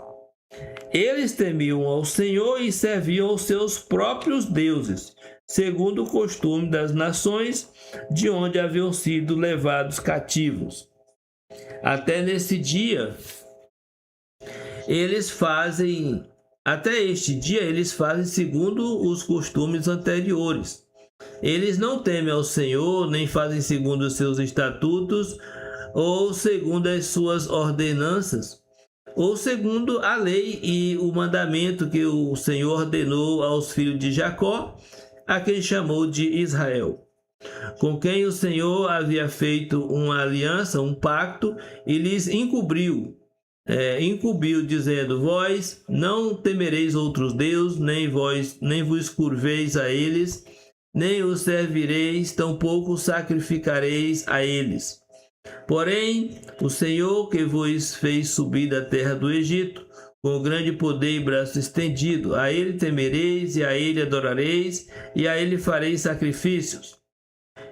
Eles temiam ao Senhor e serviam aos seus próprios deuses, segundo o costume das nações de onde haviam sido levados cativos. Até nesse dia, eles fazem Até este dia eles fazem segundo os costumes anteriores. Eles não temem ao Senhor, nem fazem segundo os seus estatutos, ou segundo as suas ordenanças, ou segundo a lei e o mandamento que o Senhor ordenou aos filhos de Jacó, a quem chamou de Israel, com quem o Senhor havia feito uma aliança, um pacto, e lhes incumbiu, dizendo: vós não temereis outros deuses, nem vos curveis a eles, nem os servireis, tampouco sacrificareis a eles. Porém, o Senhor que vos fez subir da terra do Egito, com grande poder e braço estendido, a ele temereis, e a ele adorareis, e a ele fareis sacrifícios.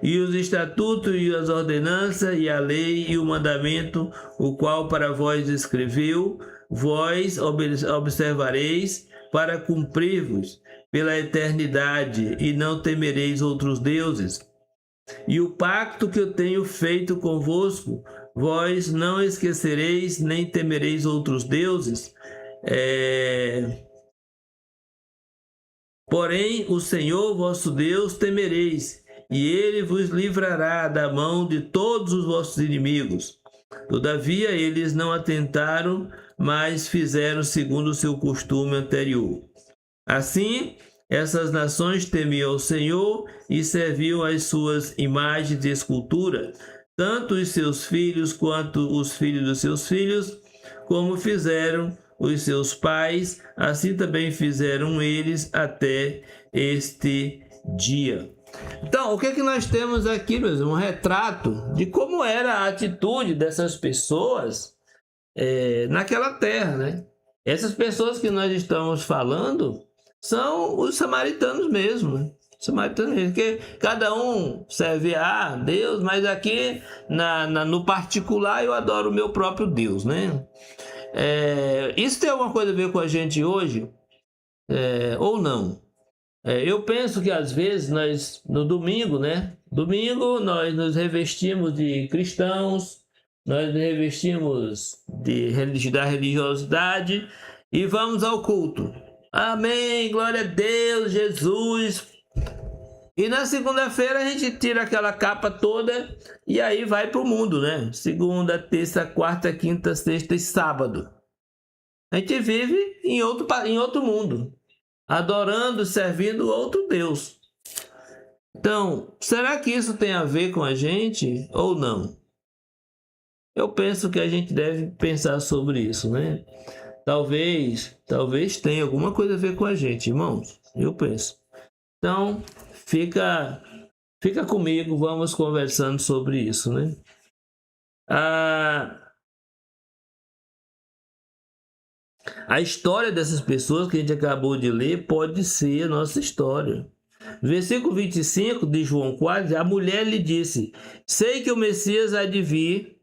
E os estatutos e as ordenanças, e a lei e o mandamento, o qual para vós escreveu, vós observareis para cumprir-vos pela eternidade, e não temereis outros deuses. E o pacto que eu tenho feito convosco, vós não esquecereis, nem temereis outros deuses. Porém, o Senhor vosso Deus temereis, e ele vos livrará da mão de todos os vossos inimigos. Todavia, eles não atentaram, mas fizeram segundo o seu costume anterior. Assim, essas nações temiam ao Senhor e serviam as suas imagens de escultura, tanto os seus filhos quanto os filhos dos seus filhos, como fizeram os seus pais, assim também fizeram eles até este dia. Então, o que é que nós temos aqui, meus irmãos? Um retrato de como era a atitude dessas pessoas naquela terra, né? Essas pessoas que nós estamos falando são os samaritanos mesmo, né? Samaritanos mesmo, porque cada um serve a Deus, mas aqui no particular eu adoro o meu próprio Deus, né? Isso tem alguma coisa a ver com a gente hoje? Ou não? Eu penso que às vezes nós, no domingo, né? Domingo nós nos revestimos de cristãos, nós nos revestimos da religiosidade e vamos ao culto. Amém, glória a Deus, Jesus. E na segunda-feira a gente tira aquela capa toda e aí vai para o mundo, né? Segunda, terça, quarta, quinta, sexta e sábado. A gente vive em outro mundo, adorando, servindo outro Deus. Então, será que isso tem a ver com a gente ou não? Eu penso que a gente deve pensar sobre isso, né? Talvez tenha alguma coisa a ver com a gente, irmãos. Eu penso. Então, fica comigo, vamos conversando sobre isso, né? A história dessas pessoas que a gente acabou de ler pode ser a nossa história. Versículo 25 de João 4, a mulher lhe disse: sei que o Messias há de vir,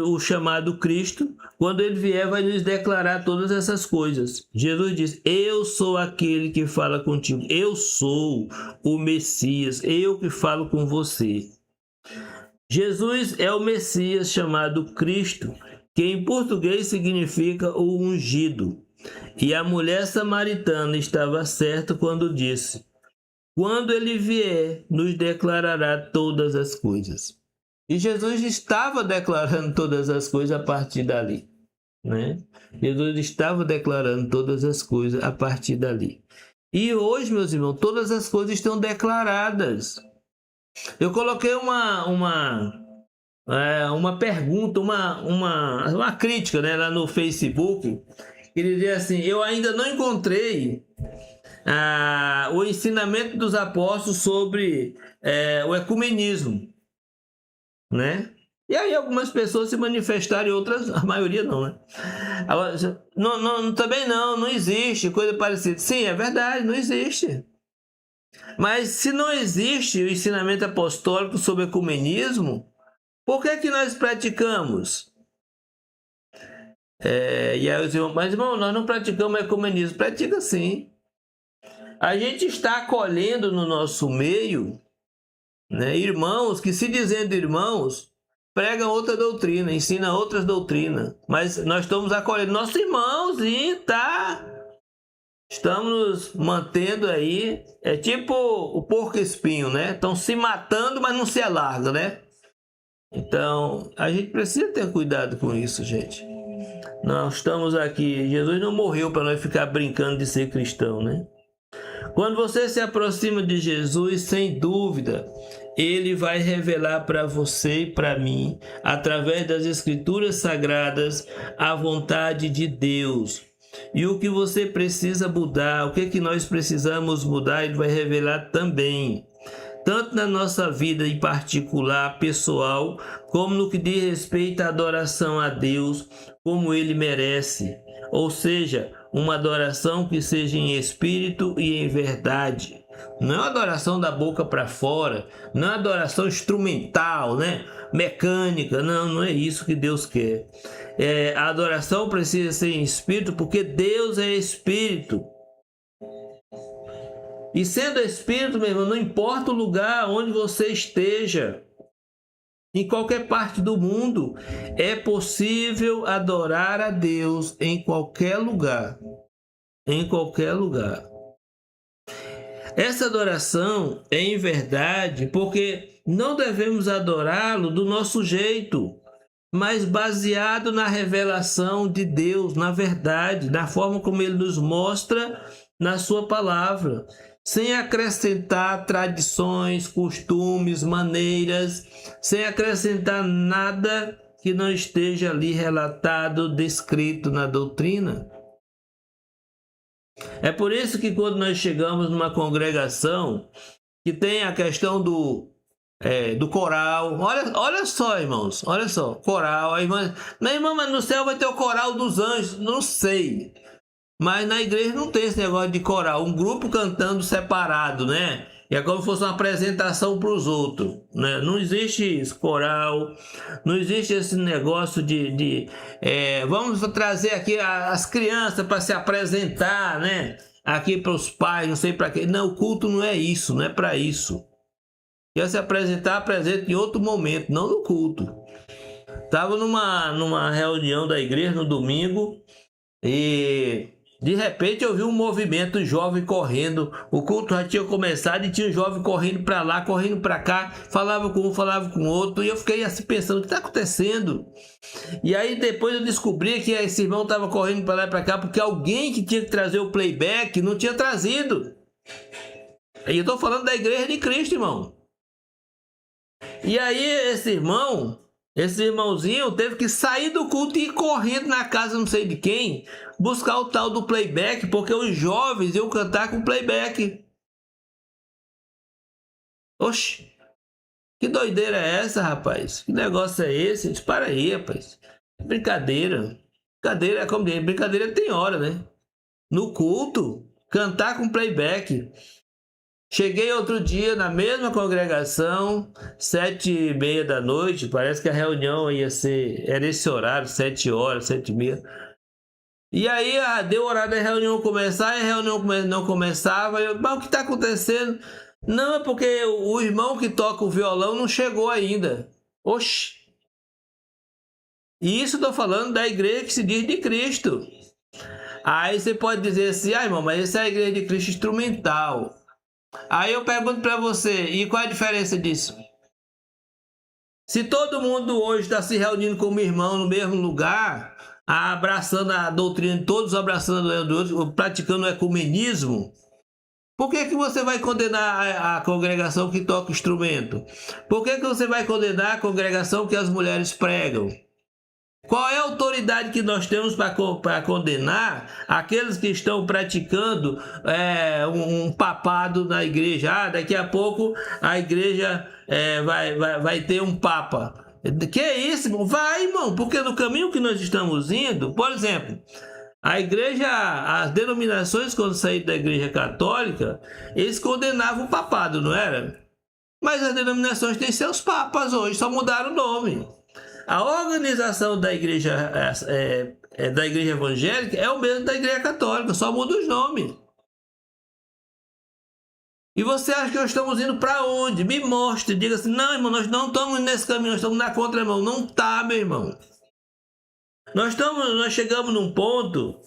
o chamado Cristo. Quando ele vier, vai nos declarar todas essas coisas. Jesus diz: eu sou aquele que fala contigo. Eu sou o Messias. Eu que falo com você. Jesus é o Messias chamado Cristo, que em português significa o ungido. E a mulher samaritana estava certa quando disse: quando ele vier, nos declarará todas as coisas. E Jesus estava declarando todas as coisas a partir dali, né? Jesus estava declarando todas as coisas a partir dali. E hoje, meus irmãos, todas as coisas estão declaradas. Eu coloquei uma pergunta, uma crítica, né, lá no Facebook. Ele dizia assim: eu ainda não encontrei o ensinamento dos apóstolos sobre o ecumenismo, né? E aí algumas pessoas se manifestaram e outras, a maioria não, né? Agora, também não existe coisa parecida. Sim, é verdade, não existe. Mas se não existe o ensinamento apostólico sobre ecumenismo, por que nós praticamos? E aí os irmãos, mas irmão, nós não praticamos ecumenismo. Pratica sim. A gente está acolhendo no nosso meio, né, irmãos que, se dizendo irmãos, pregam outra doutrina, ensinam outras doutrinas. Mas nós estamos acolhendo nosso irmãozinho, tá? estamos nos mantendo aí, é tipo o porco-espinho, né? Estão se matando, mas não se alarga, né? Então, a gente precisa ter cuidado com isso, gente. Nós estamos aqui, Jesus não morreu para nós ficar brincando de ser cristão, né? Quando você se aproxima de Jesus, sem dúvida, Ele vai revelar para você e para mim, através das Escrituras Sagradas, a vontade de Deus. E o que você precisa mudar, o que nós precisamos mudar, Ele vai revelar também. Tanto na nossa vida em particular, pessoal, como no que diz respeito à adoração a Deus, como Ele merece. Ou seja, uma adoração que seja em espírito e em verdade. Não é uma adoração da boca para fora, não é uma adoração instrumental, né? Mecânica, não é isso que Deus quer. A adoração precisa ser em espírito, porque Deus é espírito. E sendo espírito, meu irmão, não importa o lugar onde você esteja, em qualquer parte do mundo, é possível adorar a Deus em qualquer lugar. Em qualquer lugar. Essa adoração é em verdade, porque não devemos adorá-lo do nosso jeito, mas baseado na revelação de Deus, na verdade, na forma como Ele nos mostra na sua palavra, sem acrescentar tradições, costumes, maneiras, sem acrescentar nada que não esteja ali relatado, descrito na doutrina. É por isso que quando nós chegamos numa congregação que tem a questão do coral, olha só, irmãos, olha só, coral, a irmã, minha irmã, mas no céu vai ter o coral dos anjos, não sei. Mas na igreja não tem esse negócio de coral, um grupo cantando separado, né? E é como se fosse uma apresentação para os outros, né? Não existe isso, coral, não existe esse negócio vamos trazer aqui as crianças para se apresentar, né? Aqui para os pais, não sei para quê. Não, o culto não é isso, não é para isso. Quer se apresentar, apresenta em outro momento, não no culto. Estava numa reunião da igreja no domingo e de repente eu vi um movimento jovem correndo. O culto já tinha começado e tinha um jovem correndo para lá, correndo para cá, falava com um, falava com o outro, e eu fiquei assim pensando, o que está acontecendo? E aí depois eu descobri que esse irmão estava correndo para lá e para cá porque alguém que tinha que trazer o playback não tinha trazido. E eu estou falando da igreja de Cristo, irmão. E aí esse irmãozinho teve que sair do culto e ir correndo na casa não sei de quem, buscar o tal do playback, porque os jovens iam cantar com playback. Oxe, que doideira é essa, rapaz? Que negócio é esse? Diz, para aí, rapaz. Brincadeira. Brincadeira é como dizer, brincadeira tem hora, né? No culto, cantar com playback. Cheguei outro dia na mesma congregação, 7h30 da noite, parece que a reunião era esse horário, 7 horas, 7h30. E aí deu o horário da reunião começar, e a reunião não começava. Mas o que está acontecendo? Não, é porque o irmão que toca o violão não chegou ainda. Oxi! E isso estou falando da igreja que se diz de Cristo. Aí você pode dizer assim, irmão, mas essa é a igreja de Cristo instrumental. Aí eu pergunto para você, e qual é a diferença disso? Se todo mundo hoje está se reunindo como irmão no mesmo lugar, abraçando a doutrina, todos abraçando a doutrina, praticando o ecumenismo, por que você vai condenar a congregação que toca instrumento? Por que você vai condenar a congregação que as mulheres pregam? Qual é a autoridade que nós temos para condenar aqueles que estão praticando um papado na igreja? Daqui a pouco a igreja vai ter um papa. Que é isso, irmão? Vai, irmão, porque no caminho que nós estamos indo, por exemplo, a igreja, as denominações, quando saíram da igreja católica, eles condenavam o papado, não era? Mas as denominações têm seus papas hoje, só mudaram o nome. A organização da igreja evangélica é o mesmo da igreja católica, só muda os nomes. E você acha que nós estamos indo para onde? Me mostre, diga assim, não, irmão, nós não estamos nesse caminho, nós estamos na contramão. Não está, meu irmão. Nós chegamos num ponto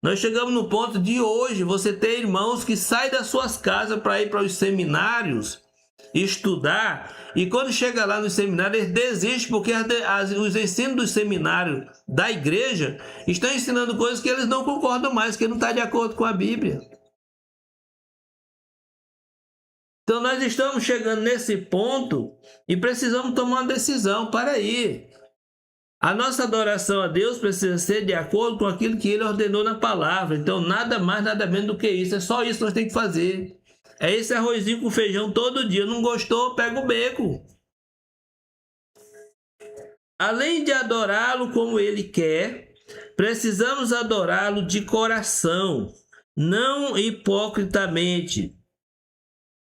Nós chegamos no ponto de hoje você ter irmãos que saem das suas casas para ir para os seminários estudar, e quando chega lá no seminário eles desistem porque os ensinos do seminário da igreja estão ensinando coisas que eles não concordam mais, que não está de acordo com a Bíblia. Então nós estamos chegando nesse ponto e precisamos tomar uma decisão. Para aí, a nossa adoração a Deus precisa ser de acordo com aquilo que Ele ordenou na palavra. Então nada mais, nada menos do que isso. É só isso que nós temos que fazer. É esse arrozinho com feijão todo dia. Não gostou? Pega o beco. Além de adorá-lo como Ele quer, precisamos adorá-lo de coração, não hipocritamente.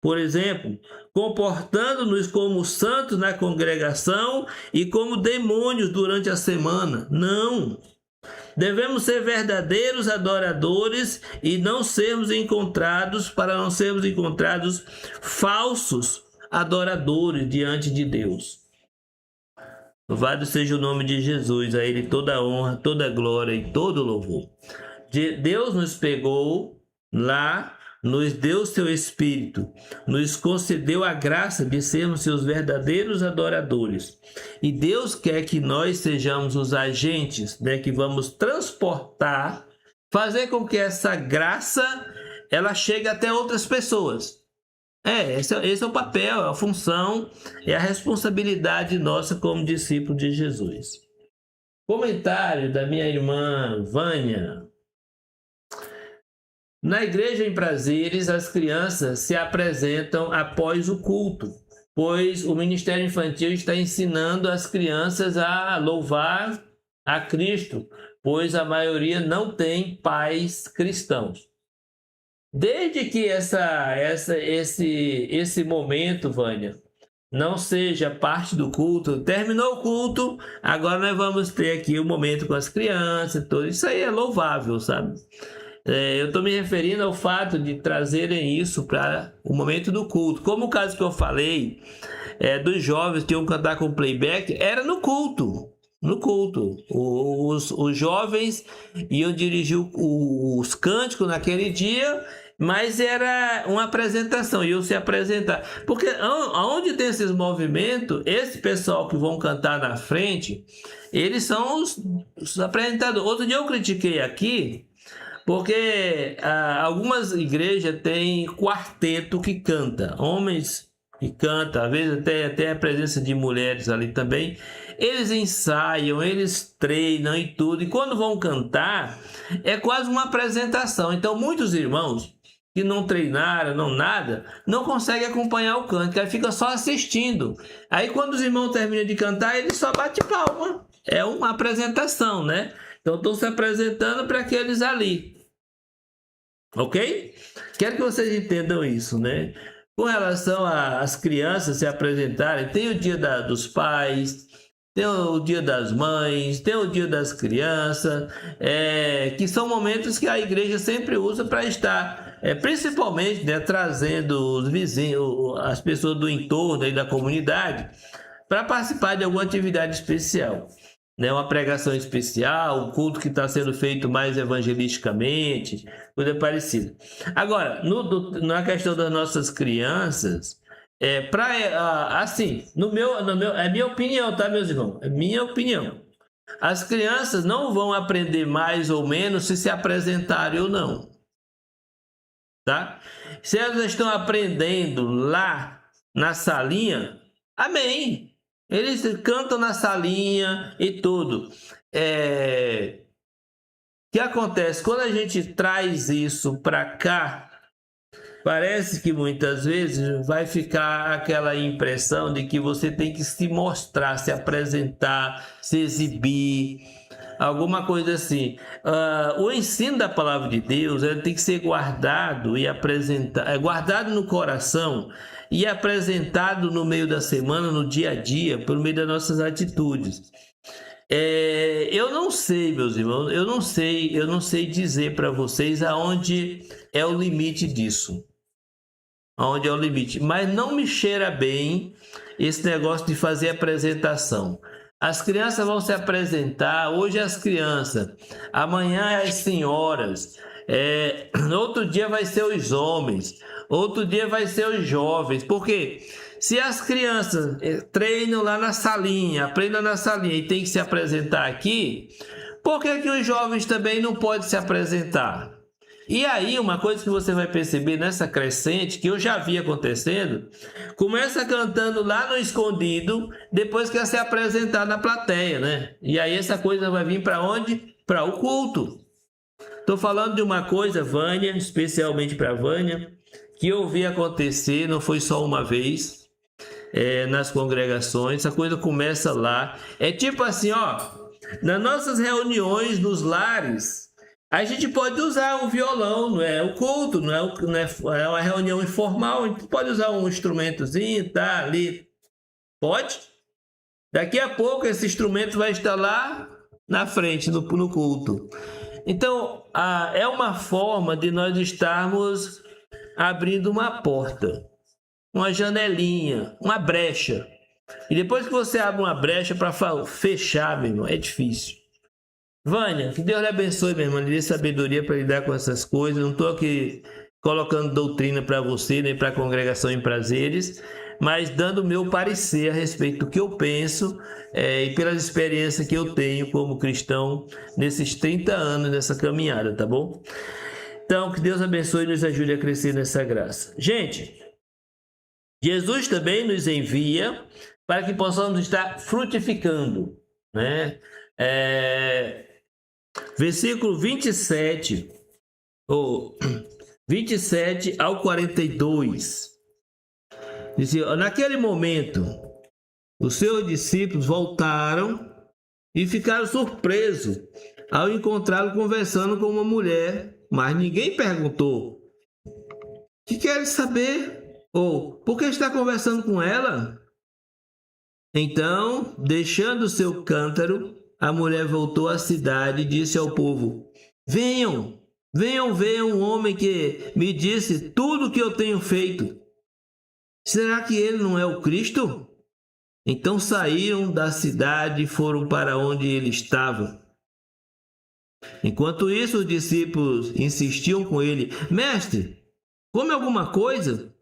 Por exemplo, comportando-nos como santos na congregação e como demônios durante a semana. Não. Devemos ser verdadeiros adoradores e não sermos encontrados, para não sermos encontrados falsos adoradores diante de Deus. Louvado seja o nome de Jesus, a Ele toda a honra, toda a glória e todo o louvor. Deus nos pegou lá, nos deu seu Espírito, nos concedeu a graça de sermos seus verdadeiros adoradores. E Deus quer que nós sejamos os agentes, né, que vamos transportar, fazer com que essa graça ela chegue até outras pessoas. Esse é o papel, é a função, é a responsabilidade nossa como discípulo de Jesus. Comentário da minha irmã Vânia. Na igreja em Prazeres, as crianças se apresentam após o culto, pois o Ministério Infantil está ensinando as crianças a louvar a Cristo, pois a maioria não tem pais cristãos. Desde que esse momento, Vânia, não seja parte do culto, terminou o culto, agora nós vamos ter aqui um momento com as crianças, tudo isso aí é louvável, sabe? Eu estou me referindo ao fato de trazerem isso para o momento do culto. Como o caso que eu falei, dos jovens que iam cantar com playback, era no culto. No culto. Os jovens iam dirigir os cânticos naquele dia, mas era uma apresentação, iam se apresentar. Porque onde tem esses movimentos, esse pessoal que vão cantar na frente, eles são os apresentadores. Outro dia eu critiquei aqui, porque algumas igrejas têm quarteto que canta, homens que cantam, às vezes até a presença de mulheres ali também. Eles ensaiam, eles treinam e tudo, e quando vão cantar, é quase uma apresentação. Então muitos irmãos que não treinaram, não conseguem acompanhar o canto, aí fica só assistindo. Aí quando os irmãos terminam de cantar, eles só batem palma. É uma apresentação, né? Então estão se apresentando para aqueles ali. Ok? Quero que vocês entendam isso, né? Com relação às crianças se apresentarem, tem o dia dos pais, tem o dia das mães, tem o dia das crianças, que são momentos que a igreja sempre usa para estar, principalmente, né, trazendo os vizinhos, as pessoas do entorno aí da comunidade, para participar de alguma atividade especial. Né, uma pregação especial, um culto que está sendo feito mais evangelisticamente, coisa parecida. Agora, na questão das nossas crianças, assim, é minha opinião, tá, meus irmãos? É minha opinião. As crianças não vão aprender mais ou menos se apresentarem ou não. Tá? Se elas estão aprendendo lá na salinha, amém. Eles cantam na salinha e tudo. O que acontece? Quando a gente traz isso para cá, parece que muitas vezes vai ficar aquela impressão de que você tem que se mostrar, se apresentar, se exibir, alguma coisa assim. O ensino da palavra de Deus tem que ser guardado e guardado no coração e apresentado no meio da semana, no dia a dia, por meio das nossas atitudes. Eu não sei, meus irmãos, eu não sei dizer para vocês aonde é o limite disso. Aonde é o limite. Mas não me cheira bem esse negócio de fazer apresentação. As crianças vão se apresentar, hoje as crianças, amanhã as senhoras, outro dia vai ser os homens, outro dia vai ser os jovens, porque se as crianças treinam lá na salinha, aprendam na salinha e tem que se apresentar aqui, por que que os jovens também não podem se apresentar? E aí, uma coisa que você vai perceber nessa crescente, que eu já vi acontecendo, começa cantando lá no escondido, depois quer se apresentar na plateia, né? E aí essa coisa vai vir para onde? Para o culto. Estou falando de uma coisa, Vânia, especialmente para Vânia, que eu vi acontecer, não foi só uma vez, nas congregações, essa coisa começa lá. É tipo assim, ó, nas nossas reuniões, nos lares, a gente pode usar um violão, não é o culto, não é uma reunião informal, a gente pode usar um instrumentozinho, tá ali, pode. Daqui a pouco esse instrumento vai estar lá na frente, no culto. Então, é uma forma de nós estarmos abrindo uma porta, uma janelinha, uma brecha. E depois que você abre uma brecha para fechar, meu irmão, é difícil. Vânia, que Deus lhe abençoe, minha irmã, lhe dê sabedoria para lidar com essas coisas. Não estou aqui colocando doutrina para você, nem para a congregação em prazeres, mas dando o meu parecer a respeito do que eu penso e pelas experiências que eu tenho como cristão nesses 30 anos nessa caminhada, tá bom? Então, que Deus abençoe e nos ajude a crescer nessa graça. Gente, Jesus também nos envia para que possamos estar frutificando, né? Versículo 27, ou 27 ao 42. Diz: naquele momento, os seus discípulos voltaram e ficaram surpresos ao encontrá-lo conversando com uma mulher, mas ninguém perguntou: que queres saber? Ou por que está conversando com ela? Então, deixando seu cântaro, a mulher voltou à cidade e disse ao povo: venham ver um homem que me disse tudo o que eu tenho feito. Será que ele não é o Cristo? Então saíram da cidade e foram para onde ele estava. Enquanto isso, os discípulos insistiam com ele: mestre, come alguma coisa?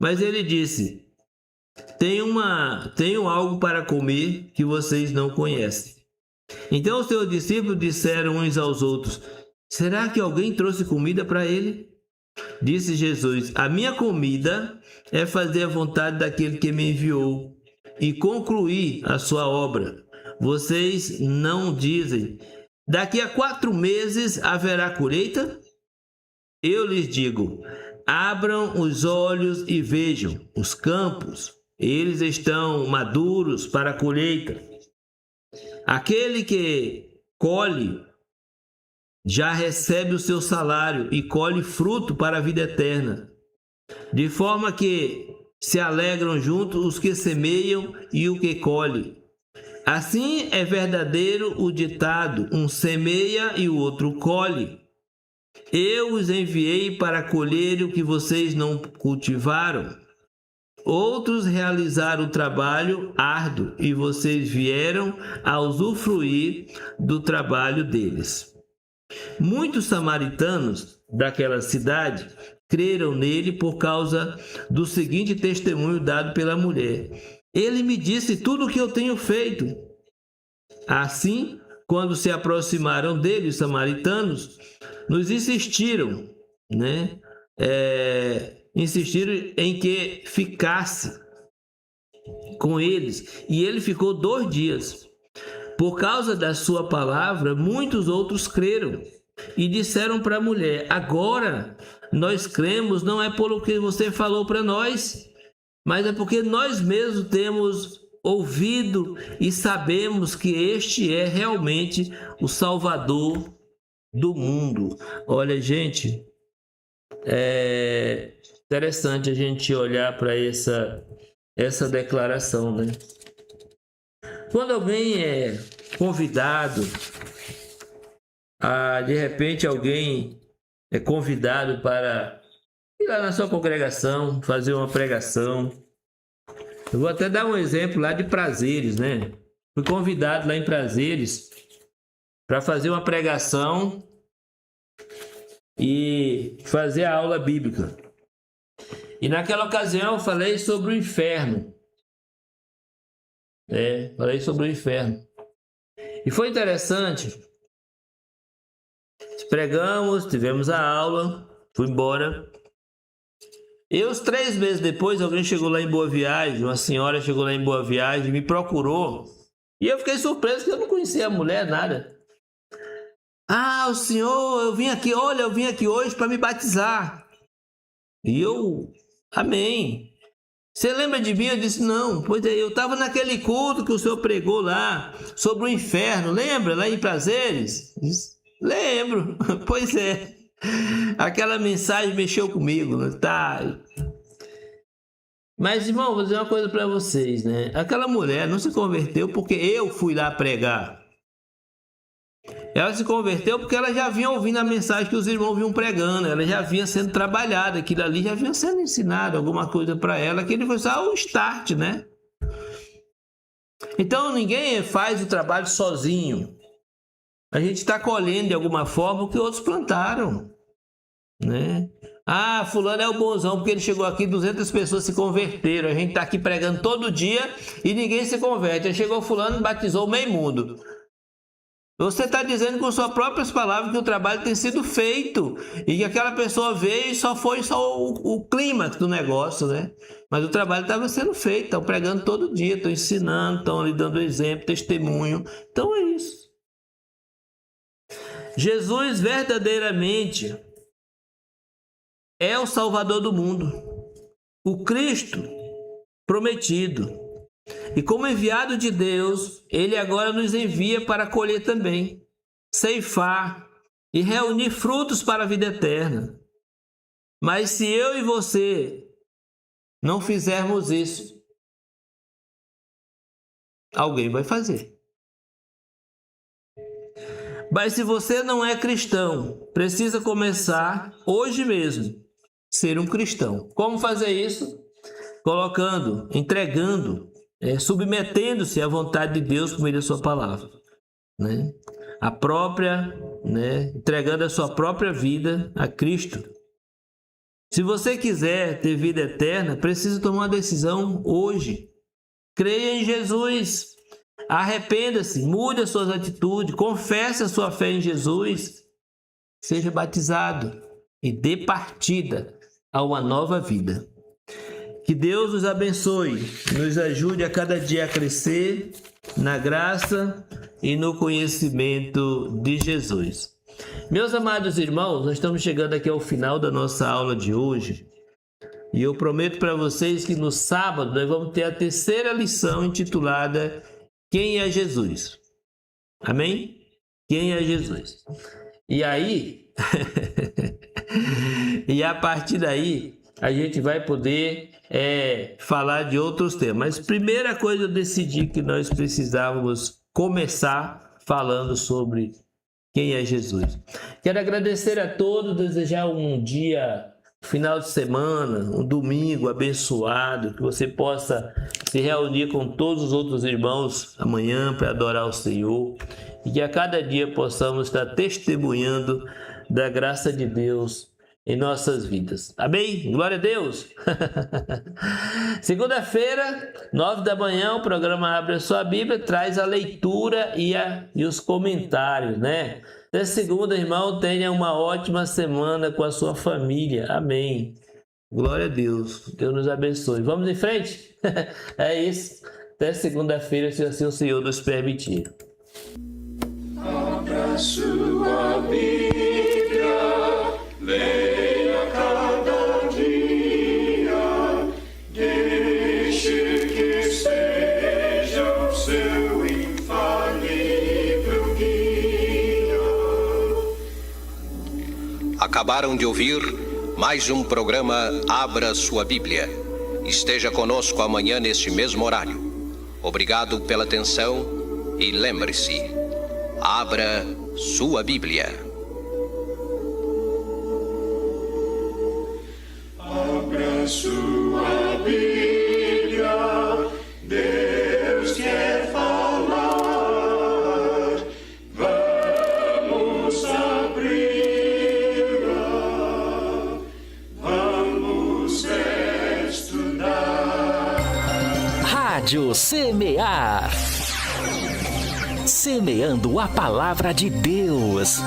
Mas ele disse: tenho algo para comer que vocês não conhecem. Então os seus discípulos disseram uns aos outros: será que alguém trouxe comida para ele? Disse Jesus: a minha comida é fazer a vontade daquele que me enviou e concluir a sua obra. Vocês não dizem: daqui a 4 meses haverá colheita? Eu lhes digo: abram os olhos e vejam os campos, eles estão maduros para a colheita. Aquele que colhe já recebe o seu salário e colhe fruto para a vida eterna, de forma que se alegram juntos os que semeiam e o que colhe. Assim é verdadeiro o ditado: um semeia e o outro colhe. Eu os enviei para colher o que vocês não cultivaram. Outros realizaram o trabalho árduo e vocês vieram a usufruir do trabalho deles. Muitos samaritanos daquela cidade creram nele por causa do seguinte testemunho dado pela mulher: ele me disse tudo o que eu tenho feito. Assim, quando se aproximaram dele, os samaritanos nos insistiram, insistiram em que ficasse com eles, e ele ficou 2 dias. Por causa da sua palavra, muitos outros creram e disseram para a mulher: agora nós cremos não é pelo que você falou para nós, mas é porque nós mesmos temos ouvido e sabemos que este é realmente o Salvador do mundo. Olha, gente, é interessante a gente olhar para essa declaração, né? Quando alguém é convidado, de repente alguém é convidado para ir lá na sua congregação, fazer uma pregação. Eu vou até dar um exemplo lá de prazeres, né? fui convidado lá em Prazeres para fazer uma pregação e fazer a aula bíblica. E naquela ocasião eu falei sobre o inferno. Falei sobre o inferno. E foi interessante. Pregamos, tivemos a aula, fui embora. E uns 3 meses depois, alguém chegou lá em Boa Viagem, uma senhora chegou lá em Boa Viagem, me procurou. E eu fiquei surpreso que eu não conhecia a mulher, nada. Ah, o senhor, eu vim aqui hoje para me batizar. E eu, amém. Você lembra de mim? Eu disse, não. Pois é, eu estava naquele culto que o senhor pregou lá, sobre o inferno, lembra? Lá em Prazeres? Disse, lembro. Pois é. Aquela mensagem mexeu comigo, tá? Mas, irmão, vou dizer uma coisa para vocês, né? Aquela mulher não se converteu porque eu fui lá pregar. Ela se converteu porque ela já vinha ouvindo a mensagem que os irmãos vinham pregando. Ela já vinha sendo trabalhada, aquilo ali já vinha sendo ensinado, alguma coisa para ela, que ele foi só o start, né? Então, ninguém faz o trabalho sozinho. A gente está colhendo de alguma forma o que outros plantaram, né? Ah, fulano é o bonzão porque ele chegou aqui, 200 pessoas se converteram. A gente está aqui pregando todo dia e ninguém se converte. Aí chegou fulano e batizou o meio mundo. Você está dizendo com suas próprias palavras que o trabalho tem sido feito e que aquela pessoa veio e só foi o clímax do negócio, né? Mas o trabalho estava sendo feito, estão pregando todo dia, estão ensinando, estão lhe dando exemplo, testemunho. Então é isso. Jesus verdadeiramente é o Salvador do mundo, o Cristo prometido. E como enviado de Deus, Ele agora nos envia para colher também, ceifar e reunir frutos para a vida eterna. Mas se eu e você não fizermos isso, alguém vai fazer. Mas se você não é cristão, precisa começar hoje mesmo a ser um cristão. Como fazer isso? Colocando, entregando, submetendo-se à vontade de Deus por meio da sua palavra, né? Entregando a sua própria vida a Cristo. Se você quiser ter vida eterna, precisa tomar uma decisão hoje. Creia em Jesus, arrependa-se, mude as suas atitudes, confesse a sua fé em Jesus, seja batizado e dê partida a uma nova vida. Que Deus nos abençoe, nos ajude a cada dia a crescer na graça e no conhecimento de Jesus. Meus amados irmãos, nós estamos chegando aqui ao final da nossa aula de hoje e eu prometo para vocês que no sábado nós vamos ter a terceira lição intitulada Quem é Jesus? Amém? Quem é Jesus? E aí, e a partir daí, a gente vai poder falar de outros temas. Mas primeira coisa eu decidi que nós precisávamos começar falando sobre quem é Jesus. Quero agradecer a todos, desejar um dia, final de semana, um domingo abençoado, que você possa se reunir com todos os outros irmãos amanhã para adorar o Senhor e que a cada dia possamos estar testemunhando da graça de Deus em nossas vidas. Amém? Glória a Deus! Segunda-feira, 9 da manhã, o programa Abre a Sua Bíblia, traz a leitura e os comentários, né? Até segunda, irmão, tenha uma ótima semana com a sua família. Amém. Glória a Deus. Deus nos abençoe. Vamos em frente? É isso. Até segunda-feira, se assim o Senhor nos permitir. Abra sua Bíblia, leia cada dia, deixe que seja o seu infalível guia. Acabaram de ouvir mais um programa Abra Sua Bíblia. Esteja conosco amanhã neste mesmo horário. Obrigado pela atenção e lembre-se, abra sua Bíblia. Abra sua Bíblia, Deus quer falar. Rádio Semear. Semeando a palavra de Deus.